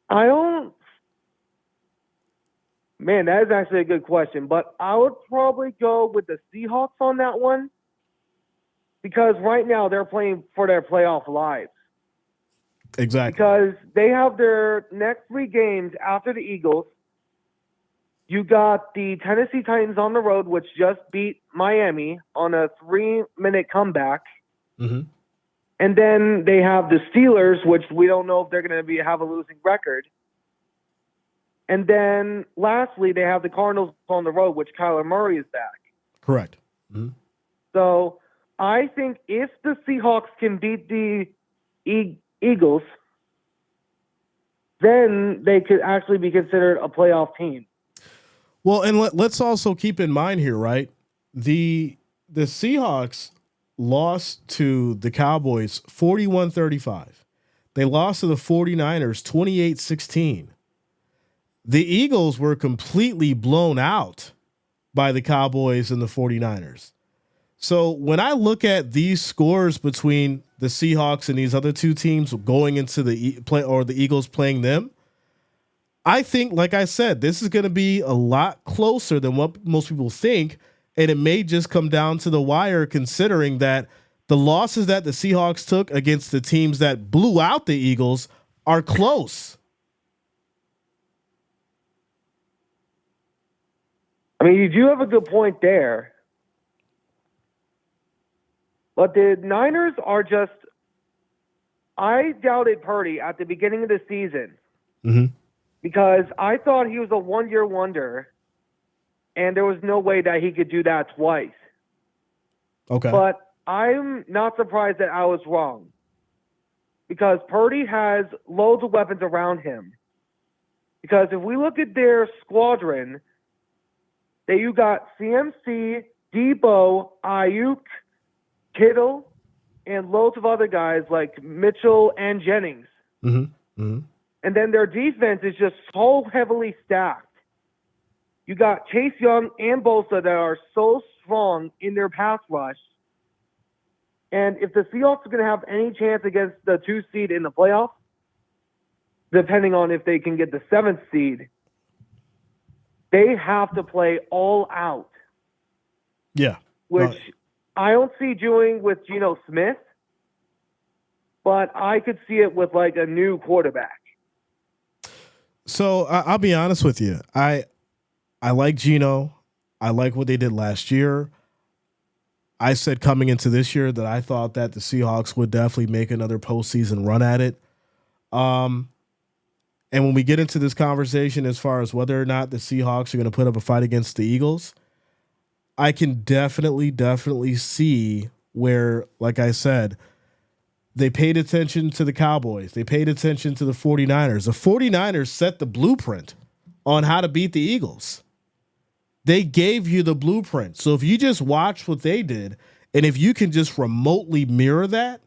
I don't. Man, that is actually a good question, but I would probably go with the Seahawks on that one because right now they're playing for their playoff lives. Exactly. Because they have their next 3 games after the Eagles. You got the Tennessee Titans on the road, which just beat Miami on a 3-minute comeback. Mm-hmm. And then they have the Steelers, which we don't know if they're going to have a losing record. And then lastly, they have the Cardinals on the road, which Kyler Murray is back. Correct. Mm-hmm. So I think if the Seahawks can beat the Eagles, then they could actually be considered a playoff team. Well, and let's also keep in mind here, right? The Seahawks lost to the Cowboys 41-35. They lost to the 49ers 28-16. The Eagles were completely blown out by the Cowboys and the 49ers. So when I look at these scores between the Seahawks and these other two teams going into the the Eagles playing them, I think, like I said, this is going to be a lot closer than what most people think, and it may just come down to the wire, considering that the losses that the Seahawks took against the teams that blew out the Eagles are close. I mean, you do have a good point there. But the Niners are just – I doubted Purdy at the beginning of the season. Mm-hmm. Because I thought he was a one-year wonder, and there was no way that he could do that twice. Okay. But I'm not surprised that I was wrong. Because Purdy has loads of weapons around him. Because if we look at their squadron, you got CMC, Debo, Ayuk, Kittle, and loads of other guys like Mitchell and Jennings. Mm-hmm. Mm-hmm. And then their defense is just so heavily stacked. You got Chase Young and Bosa that are so strong in their pass rush. And if the Seahawks are going to have any chance against the 2 seed in the playoffs, depending on if they can get the 7th seed, they have to play all out. Yeah. Which I don't see doing with Geno Smith, but I could see it with like a new quarterback. So I'll be honest with you. I like Geno. I like what they did last year. I said coming into this year that I thought that the Seahawks would definitely make another postseason run at it. And when we get into this conversation as far as whether or not the Seahawks are going to put up a fight against the Eagles, I can definitely see where, like I said, they paid attention to the Cowboys. They paid attention to the 49ers. The 49ers set the blueprint on how to beat the Eagles. They gave you the blueprint. So if you just watch what they did, and if you can just remotely mirror that,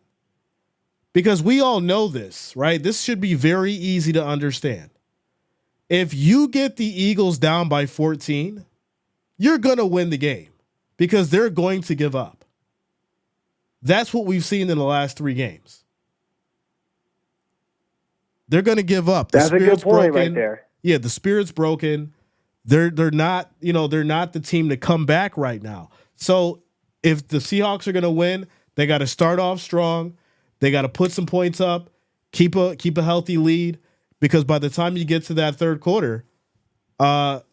because we all know this, right? This should be very easy to understand. If you get the Eagles down by 14, you're going to win the game because they're going to give up. That's what we've seen in the last 3 games. They're going to give up. That's a good point right there. Yeah, the spirit's broken. They're not, they're not the team to come back right now. So if the Seahawks are going to win, they got to start off strong. They got to put some points up, keep a healthy lead, because by the time you get to that third quarter, Jalen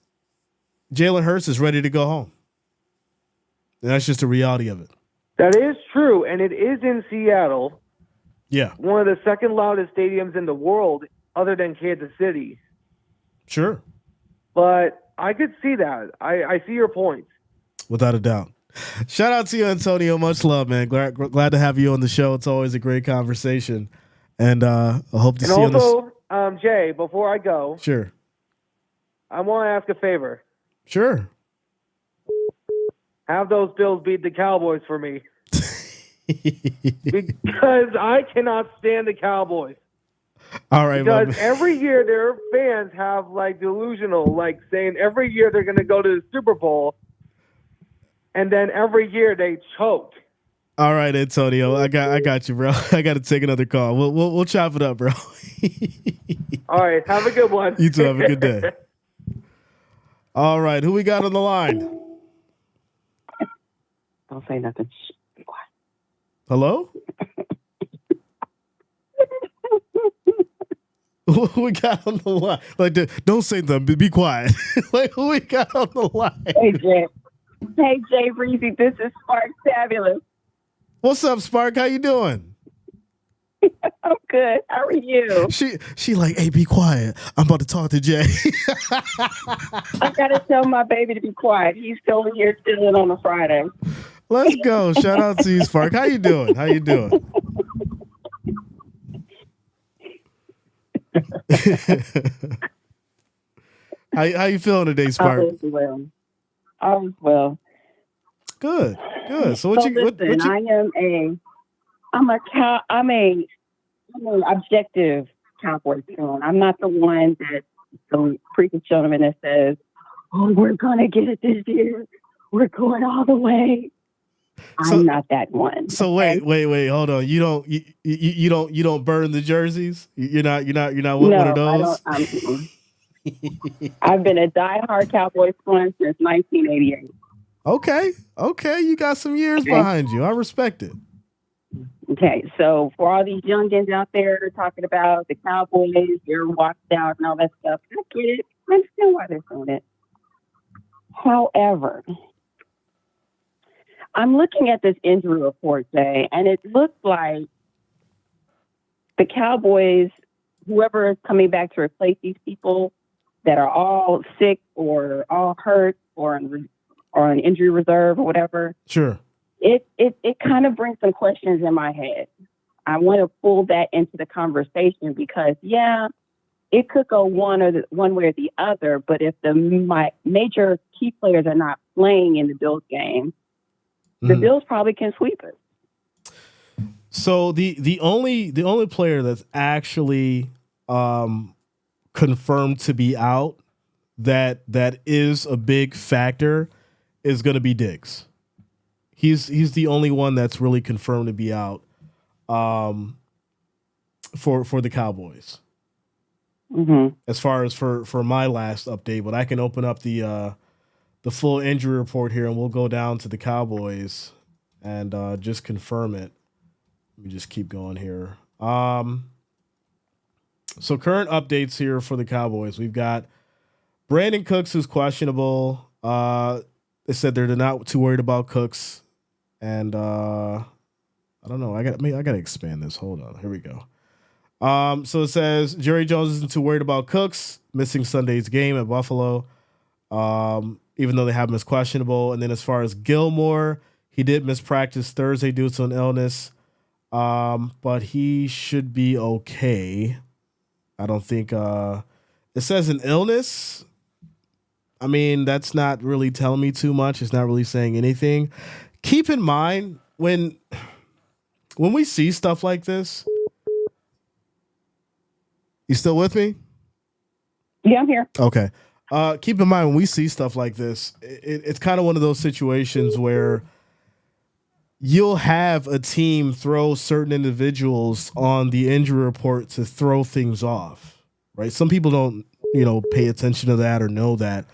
Hurts is ready to go home. And that's just the reality of it. That is true, and it is in Seattle. Yeah. One of the second loudest stadiums in the world other than Kansas City. Sure. But I could see that. I see your point. Without a doubt. Shout out to you, Antonio. Much love, man. Glad to have you on the show. It's always a great conversation. And I hope to see you on this. Jay, before I go. Sure. I want to ask a favor. Sure. Have those Bills beat the Cowboys for me. Because I cannot stand the Cowboys. All right. Because every year their fans have like delusional, like saying every year they're going to go to the Super Bowl, and then every year they choke. All right, Antonio, I got you, bro. I got to take another call. We'll chop it up, bro. All right, have a good one. You too. Have a good day. All right, who we got on the line? Don't say nothing. Shh, be quiet. Hello? Who we got on the line? Like, don't say nothing. Be quiet. Like, who we got on the line? Hey, Jay. Hey, Jay Breezy. This is Spark Fabulous. What's up, Spark? How you doing? I'm good. How are you? She like, hey, be quiet. I'm about to talk to Jay. I gotta tell my baby to be quiet. He's over here chilling on a Friday. Let's go. Shout out to you, Spark. How you doing? How you doing? how you feeling today, Spark? All is well. Good. So what I'm an objective Cowboys fan. I'm not the one that the freaking gentleman that says, "Oh, we're gonna get it this year. We're going all the way." I'm not that one. So okay? wait, hold on. You don't burn the jerseys? You're not one of those? I've been a diehard Cowboys fan since 1988. Okay, you got some years behind you. I respect it. Okay, so for all these youngins out there talking about the Cowboys, they're washed out and all that stuff, I get it. I understand why they're doing it. However, I'm looking at this injury report, Jay, and it looks like the Cowboys, whoever is coming back to replace these people that are all sick or all hurt or on injury reserve or whatever. Sure. It kind of brings some questions in my head. I want to pull that into the conversation because, it could go one way or the other. But if my major key players are not playing in the Bills game, the Bills probably can sweep it. So the only player that's actually confirmed to be out that is a big factor is going to be Diggs. He's the only one that's really confirmed to be out for the Cowboys. Mm-hmm. As far as for my last update, but I can open up the full injury report here and we'll go down to the Cowboys and just confirm it. Let me just keep going here. So current updates here for the Cowboys. We've got Brandon Cooks, who's questionable. They said they're not too worried about Cooks. And I don't know. I got to expand this. Hold on. Here we go. So it says Jerry Jones isn't too worried about Cooks missing Sunday's game at Buffalo, even though they have him as questionable. And then as far as Gilmore, he did miss practice Thursday due to an illness, but he should be okay. I don't think it says an illness. I mean, that's not really telling me too much. It's not really saying anything. Keep in mind when we see stuff like this. You still with me? Yeah, I'm here. Okay. Keep in mind when we see stuff like this, it's kind of one of those situations where you'll have a team throw certain individuals on the injury report to throw things off, right? Some people don't, pay attention to that or know that.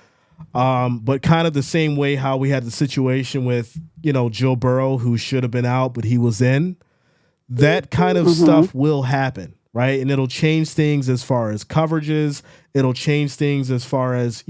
But kind of the same way how we had the situation with, Joe Burrow, who should have been out, but he was in. That kind of stuff will happen, right? And it'll change things as far as coverages. It'll change things as far as,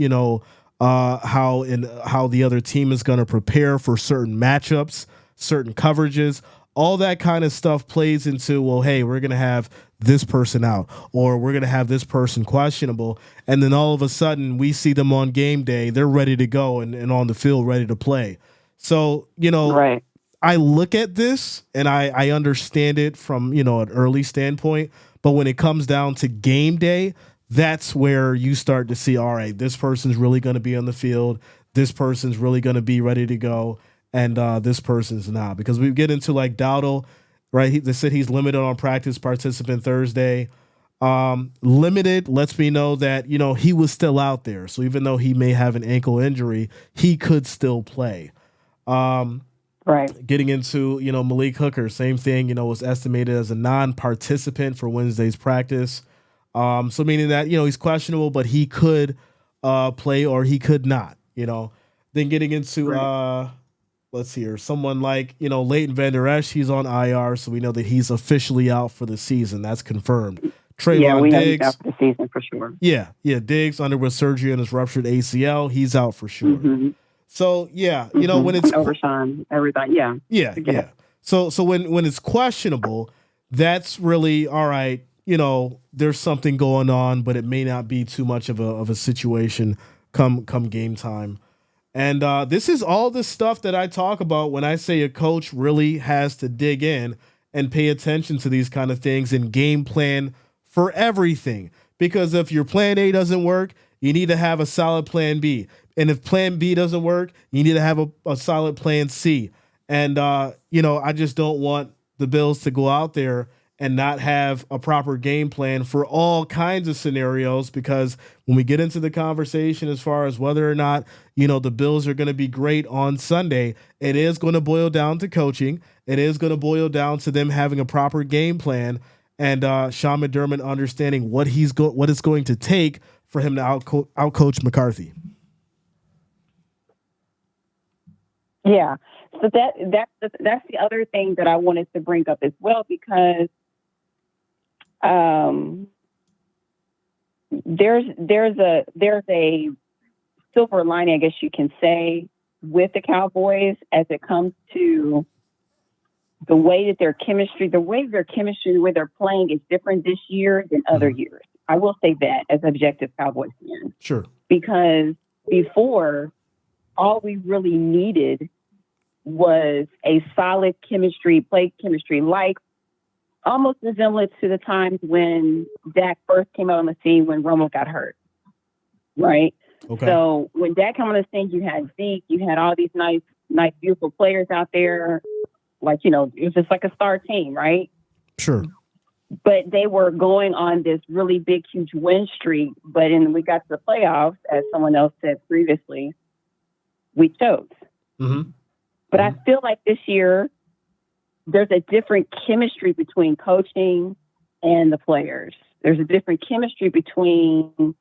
how the other team is going to prepare for certain matchups, certain coverages. All that kind of stuff plays into, well, hey, we're going to have this person out or we're going to have this person questionable. And then all of a sudden we see them on game day. They're ready to go and on the field ready to play. So, right. I look at this and I understand it from, an early standpoint. But when it comes down to game day, that's where you start to see, all right, this person's really going to be on the field. This person's really going to be ready to go. And this person's not, because we get into like Dowdle, right? They said he's limited on practice participant Thursday. Limited lets me know that, he was still out there. So even though he may have an ankle injury, he could still play. Right. Getting into, Malik Hooker, same thing, was estimated as a non-participant for Wednesday's practice. So meaning that, he's questionable, but he could play or he could not, Then getting into let's see here. Someone like, Leighton Vander Esch, he's on IR, so we know that he's officially out for the season. That's confirmed. Trayvon we Diggs. know he's out for the season for sure. Yeah. Diggs underwent surgery on his ruptured ACL. He's out for sure. Mm-hmm. So, when it's Overshawn, everything. Yeah. Yeah. So when it's questionable, that's really all right. There's something going on, but it may not be too much of a situation come game time. And this is all the stuff that I talk about when I say a coach really has to dig in and pay attention to these kind of things and game plan for everything. Because if your plan A doesn't work, you need to have a solid plan B. And if plan B doesn't work, you need to have a solid plan C. And, I just don't want the Bills to go out there and not have a proper game plan for all kinds of scenarios, because when we get into the conversation as far as whether or not, the Bills are going to be great on Sunday, it is going to boil down to coaching. It is going to boil down to them having a proper game plan and Sean McDermott understanding what it's going to take for him to outcoach McCarthy. Yeah. So that's the other thing that I wanted to bring up as well, because there's a silver lining, I guess you can say, with the Cowboys as it comes to the way their chemistry, the way they're playing is different this year than other years. I will say that as objective Cowboys fan. Sure. Because before, all we really needed was a solid chemistry, play chemistry, like almost resemblance to the times when Dak first came out on the scene when Romo got hurt, right? Okay. So when Dak came on the scene, you had Zeke, you had all these nice, beautiful players out there. Like, it was just like a star team, right? Sure. But they were going on this really big, huge win streak. But when we got to the playoffs, as someone else said previously, we choked. Mm-hmm. But I feel like this year, there's a different chemistry between coaching and the players. There's a different chemistry between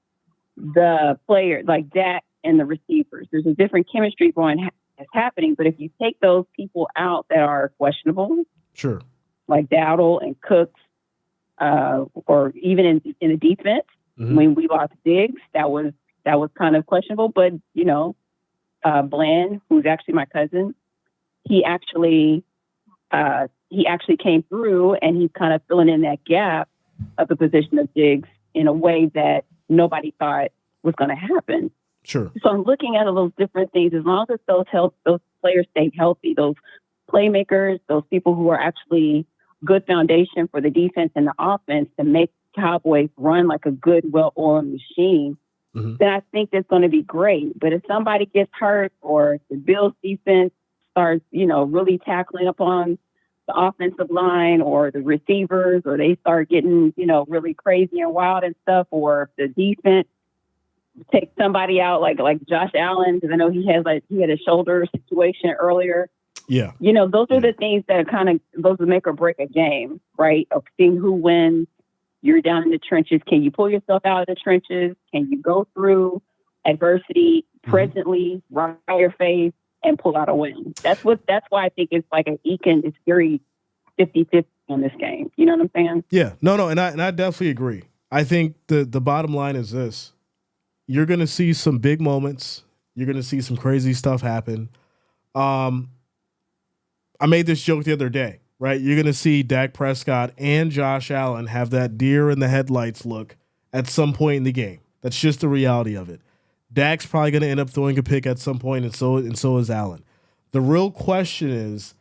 the players, like Dak and the receivers. There's a different chemistry that's happening. But if you take those people out that are questionable, sure, like Dowdle and Cooks, or even in the defense, when we lost Diggs, that was kind of questionable. But Bland, who's actually my cousin, he actually came through, and he's kind of filling in that gap of the position of Diggs in a way that nobody thought was going to happen. Sure. So I'm looking at all those different things. As long as those players stay healthy, those playmakers, those people who are actually good foundation for the defense and the offense to make Cowboys run like a good, well-oiled machine, then I think it's going to be great. But if somebody gets hurt, or the Bills defense starts, really tackling up on the offensive line or the receivers, or they start getting, really crazy and wild and stuff, or if the defense takes somebody out like Josh Allen, because I know he had a shoulder situation earlier. Yeah. Those are the things that those will make or break a game, right? Of seeing who wins. You're down in the trenches. Can you pull yourself out of the trenches? Can you go through adversity presently, right on your face, and pull out a win? That's why I think it's like it's very 50-50 on this game. You know what I'm saying? Yeah. No, and I definitely agree. I think the bottom line is this. You're going to see some big moments. You're going to see some crazy stuff happen. I made this joke the other day, right? You're going to see Dak Prescott and Josh Allen have that deer in the headlights look at some point in the game. That's just the reality of it. Dak's probably going to end up throwing a pick at some point, and so is Allen. The real question is,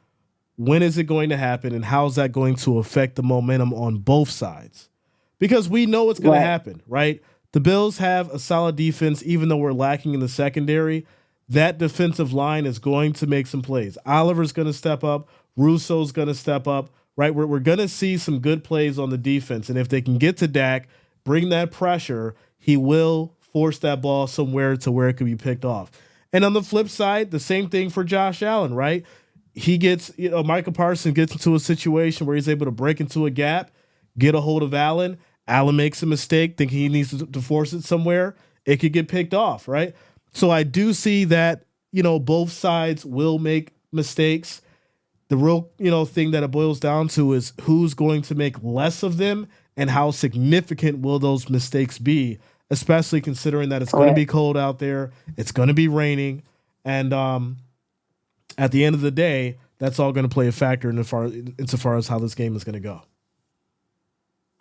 when is it going to happen, and how is that going to affect the momentum on both sides? Because we know it's going to happen, right? The Bills have a solid defense, even though we're lacking in the secondary. That defensive line is going to make some plays. Oliver's going to step up. Russo's going to step up, right? We're going to see some good plays on the defense. And if they can get to Dak, bring that pressure, he will force that ball somewhere to where it could be picked off. And on the flip side, the same thing for Josh Allen, right? He gets, Micah Parsons gets into a situation where he's able to break into a gap, get a hold of Allen. Allen makes a mistake, think he needs to force it somewhere. It could get picked off, right? So I do see that, both sides will make mistakes. The real, thing that it boils down to is who's going to make less of them and how significant will those mistakes be, especially considering that it's going to be cold out there. It's going to be raining. And at the end of the day, that's all going to play a factor insofar as how this game is going to go.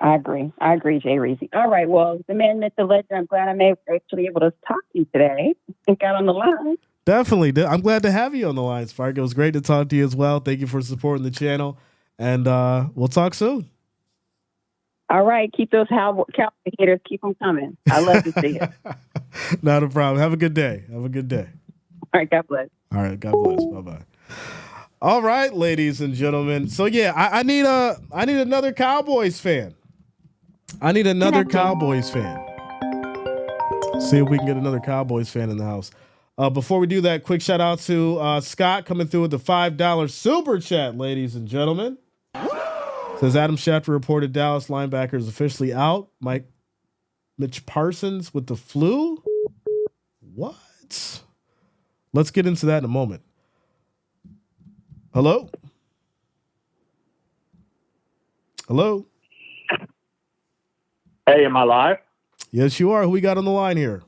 I agree. Jay Reese. All right. Well, the man, myth, the legend. I'm glad I'm actually able to talk to you today and got on the line. Definitely. I'm glad to have you on the line, Spark. It was great to talk to you as well. Thank you for supporting the channel. And we'll talk soon. All right. Keep those cowboy haters. Keep them coming. I love to see it. Not a problem. Have a good day. All right. God bless. All right. God bless. Bye-bye. All right, ladies and gentlemen. So yeah, I need another Cowboys fan. See if we can get another Cowboys fan in the house. Before we do that, quick shout out to Scott coming through with the $5 super chat, ladies and gentlemen. Says Adam Schefter reported Dallas linebackers officially out. Mitch Parsons with the flu. What? Let's get into that in a moment. Hello? Hey, am I live? Yes, you are. Who we got on the line here?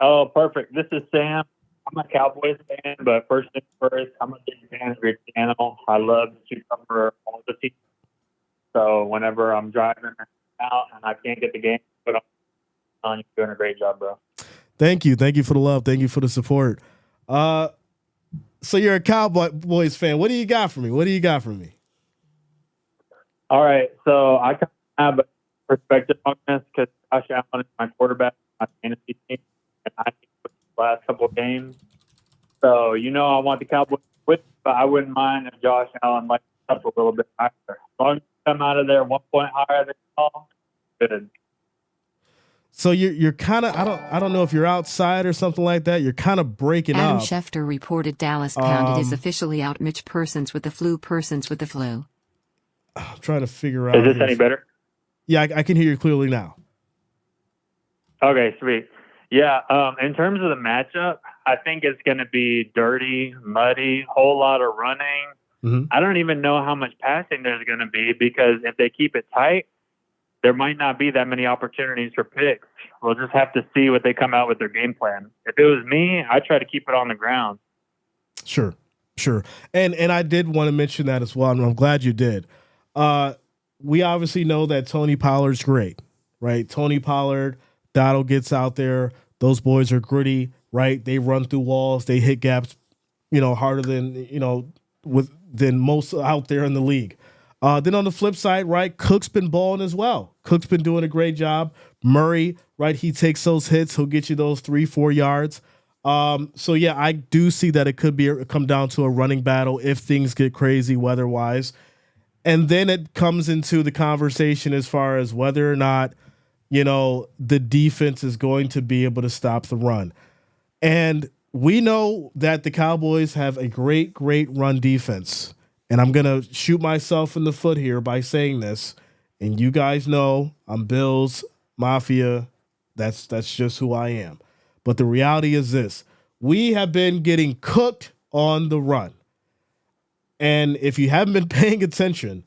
Oh, perfect. This is Sam. I'm a Cowboys fan, but first things first, I'm a big fan of your channel. I love to cover all the teams. So whenever I'm driving out and I can't get the game put on, you're doing a great job, bro. Thank you. Thank you for the love. Thank you for the support. So you're a Cowboys fan. What do you got for me? All right. So I kind of have a perspective on this because Josh Allen is my quarterback on my fantasy team, and I think the last couple of games. So, I want the Cowboys to win, but I wouldn't mind if Josh Allen lights up a little bit higher. As long as you come out of there 1 point higher than all, good. So you're kind of I don't know if you're outside or something like that. You're kind of breaking Adam up. Schefter reported Dallas pounded is officially out. Mitch Parsons with the flu. I'm trying to figure out. Is this any better? Yeah, I can hear you clearly now. Okay, sweet. Yeah, in terms of the matchup, I think it's going to be dirty, muddy, whole lot of running. Mm-hmm. I don't even know how much passing there's going to be because if they keep it tight, there might not be that many opportunities for picks. We'll just have to see what they come out with their game plan. If it was me, I'd try to keep it on the ground. Sure. And I did want to mention that as well, and I'm glad you did. We obviously know that Tony Pollard's great, right? Tony Pollard, Dotto gets out there. Those boys are gritty, right? They run through walls. They hit gaps, harder than, than most out there in the league. Then on the flip side, right, Cook's been balling as well. Cook's been doing a great job. Murray, right, he takes those hits. He'll get you those 3-4 yards. So, yeah, I do see that it could come down to a running battle if things get crazy weather-wise. And then it comes into the conversation as far as whether or not, the defense is going to be able to stop the run. And we know that the Cowboys have a great, great run defense. And I'm going to shoot myself in the foot here by saying this. And you guys know I'm Bills Mafia. That's just who I am. But the reality is this. We have been getting cooked on the run. And if you haven't been paying attention,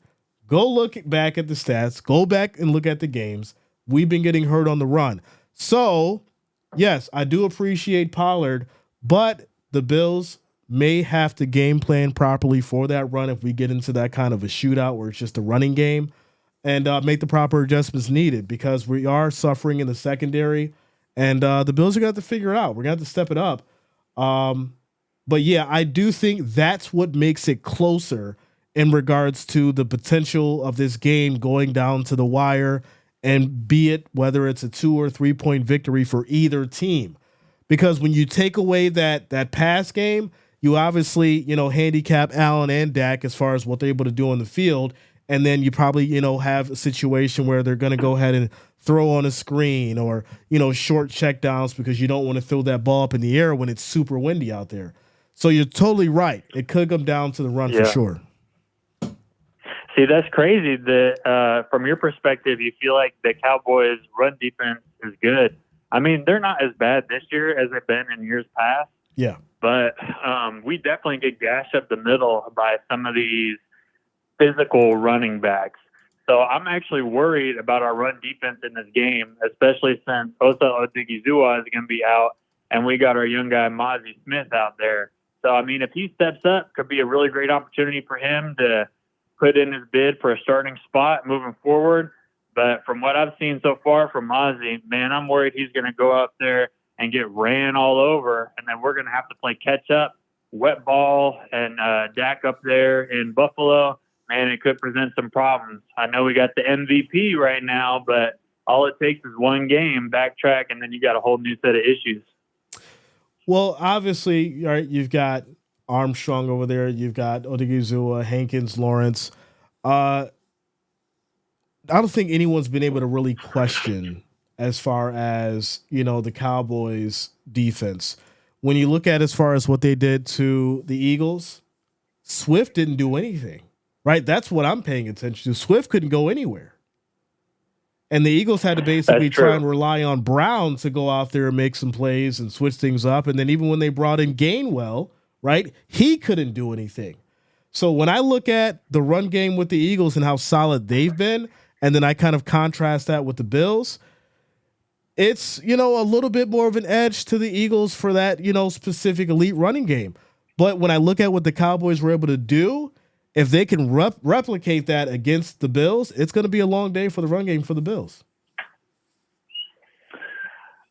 go look back at the stats. Go back and look at the games. We've been getting hurt on the run. So, yes, I do appreciate Pollard, but the Bills may have to game plan properly for that run if we get into that kind of a shootout where it's just a running game, and make the proper adjustments needed because we are suffering in the secondary, and the Bills are going to have to figure it out. We're going to have to step it up. But, yeah, I do think that's what makes it closer in regards to the potential of this game going down to the wire, and be it whether it's a 2 or 3 point victory for either team. Because when you take away that pass game, you obviously, handicap Allen and Dak as far as what they're able to do on the field. And then you probably, have a situation where they're going to go ahead and throw on a screen or, short checkdowns because you don't want to throw that ball up in the air when it's super windy out there. So you're totally right. It could come down to the run for sure. See, that's crazy that from your perspective, you feel like the Cowboys' run defense is good. I mean, they're not as bad this year as they've been in years past. Yeah. But we definitely get gashed up the middle by some of these physical running backs. So I'm actually worried about our run defense in this game, especially since Osa Odigizua is going to be out and we got our young guy Mozzie Smith out there. So, I mean, if he steps up, could be a really great opportunity for him to put in his bid for a starting spot moving forward. But from what I've seen so far from Ozzie, man, I'm worried he's going to go out there and get ran all over, and then we're going to have to play catch up, wet ball, and Dak up there in Buffalo. Man, it could present some problems. I know we got the MVP right now, but all it takes is one game, backtrack, and then you got a whole new set of issues. Well, obviously, right, you've got Armstrong over there. You've got Odigizua, Hankins, Lawrence. I don't think anyone's been able to really question as far as, the Cowboys defense. When you look at as far as what they did to the Eagles, Swift didn't do anything, right? That's what I'm paying attention to. Swift couldn't go anywhere. And the Eagles had to basically try and rely on Brown to go out there and make some plays and switch things up. And then even when they brought in Gainwell, right, he couldn't do anything. So when I look at the run game with the Eagles and how solid they've been, and then I kind of contrast that with the Bills, it's, a little bit more of an edge to the Eagles for that, specific elite running game. But when I look at what the Cowboys were able to do, if they can replicate that against the Bills, it's going to be a long day for the run game for the Bills.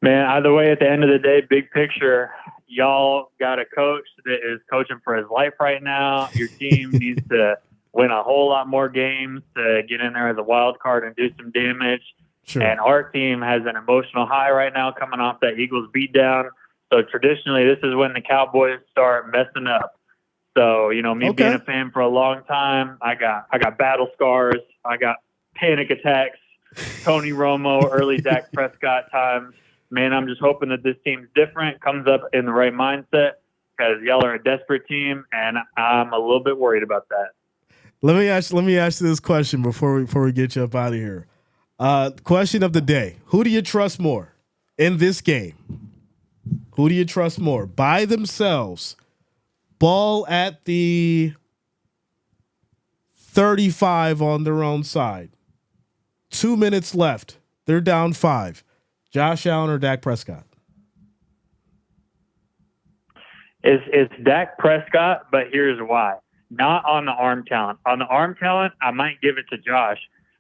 Man, either way, at the end of the day, big picture, y'all got a coach that is coaching for his life right now. Your team needs to win a whole lot more games to get in there as a wild card and do some damage. Sure. And our team has an emotional high right now coming off that Eagles beatdown. So traditionally, this is when the Cowboys start messing up. So, being a fan for a long time, I got battle scars. I got panic attacks, Tony Romo, early Dak Prescott times. Man, I'm just hoping that this team's different, comes up in the right mindset, because y'all are a desperate team, and I'm a little bit worried about that. Let me ask you this question before we get you up out of here. Question of the day: who do you trust more in this game? Who do you trust more? By themselves, ball at the 35 on their own side. 2 minutes left. They're down 5. Josh Allen or Dak Prescott? It's Dak Prescott, but here's why. Not on the arm talent. On the arm talent, I might give it to Josh.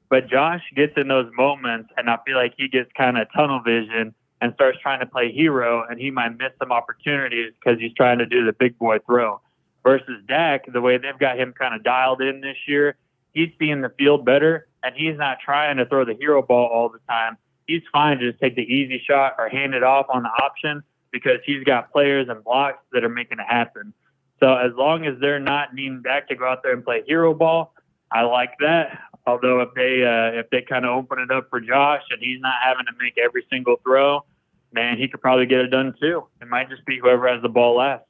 But Josh gets in those moments, and I feel like he gets kind of tunnel vision and starts trying to play hero, and he might miss some opportunities because he's trying to do the big boy throw. Versus Dak, the way they've got him kind of dialed in this year, he's seeing the field better, and he's not trying to throw the hero ball all the time. He's fine to just take the easy shot or hand it off on the option because he's got players and blocks that are making it happen. So as long as they're not needing Dak to go out there and play hero ball, I like that. Although if they kind of open it up for Josh and he's not having to make every single throw, man, he could probably get it done too. It might just be whoever has the ball last.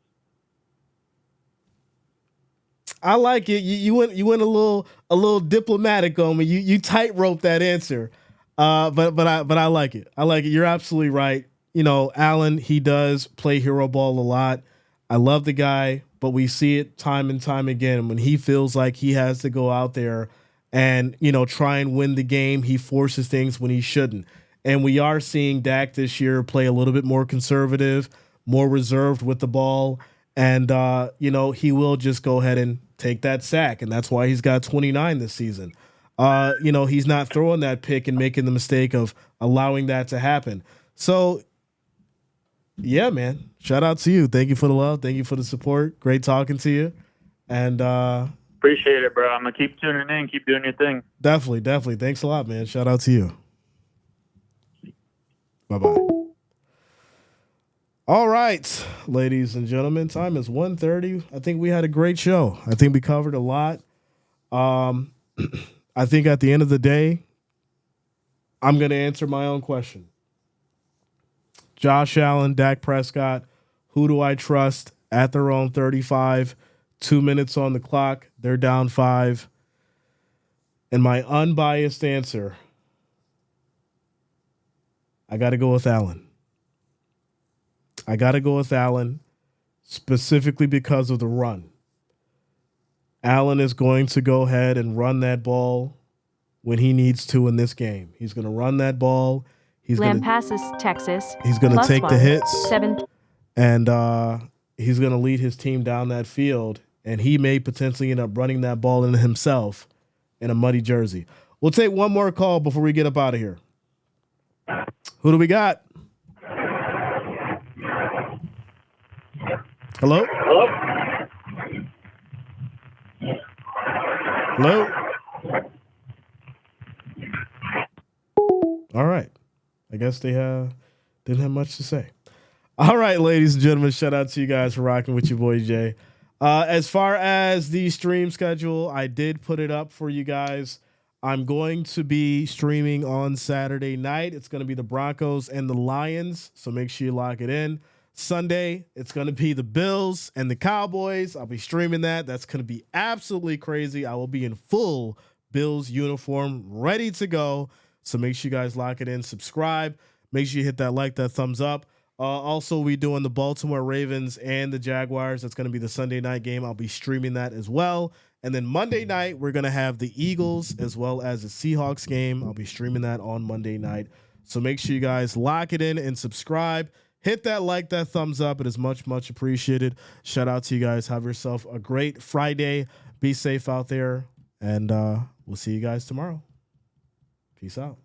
I like it. You went a little diplomatic on me. You tightrope that answer, but I like it. I like it. You're absolutely right. Allen, he does play hero ball a lot. I love the guy, but we see it time and time again when he feels like he has to go out there and try and win the game. He forces things when he shouldn't. And we are seeing Dak this year play a little bit more conservative, more reserved with the ball. And, he will just go ahead and take that sack. And that's why he's got 29 this season. He's not throwing that pick and making the mistake of allowing that to happen. So, yeah, man, shout out to you. Thank you for the love. Thank you for the support. Great talking to you. And appreciate it, bro. I'm going to keep tuning in. Keep doing your thing. Definitely. Thanks a lot, man. Shout out to you. Bye-bye. All right, ladies and gentlemen, time is 1:30. I think we had a great show. I think we covered a lot. I think at the end of the day, I'm going to answer my own question. Josh Allen, Dak Prescott, who do I trust at their own 35? 2 minutes on the clock. They're down 5. And my unbiased answer, I got to go with Allen. I got to go with Allen specifically because of the run. Allen is going to go ahead and run that ball when he needs to in this game. He's going to run that ball. He's going Lampasas, Texas. He's going to take the hits. 7. And he's going to lead his team down that field. and he may potentially end up running that ball in himself in a muddy jersey. We'll take one more call before we get up out of here. Who do we got? Hello? Hello? All right. I guess they didn't have much to say. All right, ladies and gentlemen, shout out to you guys for rocking with your boy Jay. As far as the stream schedule, I did put it up for you guys. I'm going to be streaming on Saturday night. It's going to be the Broncos and the Lions, so make sure you lock it in. Sunday, it's going to be the Bills and the Cowboys. I'll be streaming that. That's going to be absolutely crazy. I will be in full Bills uniform, ready to go. So make sure you guys lock it in, subscribe. Make sure you hit that like, that thumbs up. Also, we doing the Baltimore Ravens and the Jaguars. That's going to be the Sunday night game. I'll be streaming that as well. And then Monday night, we're going to have the Eagles as well as the Seahawks game. I'll be streaming that on Monday night. So make sure you guys lock it in and subscribe. Hit that like, that thumbs up. It is much, much appreciated. Shout out to you guys. Have yourself a great Friday. Be safe out there. And we'll see you guys tomorrow. Peace out.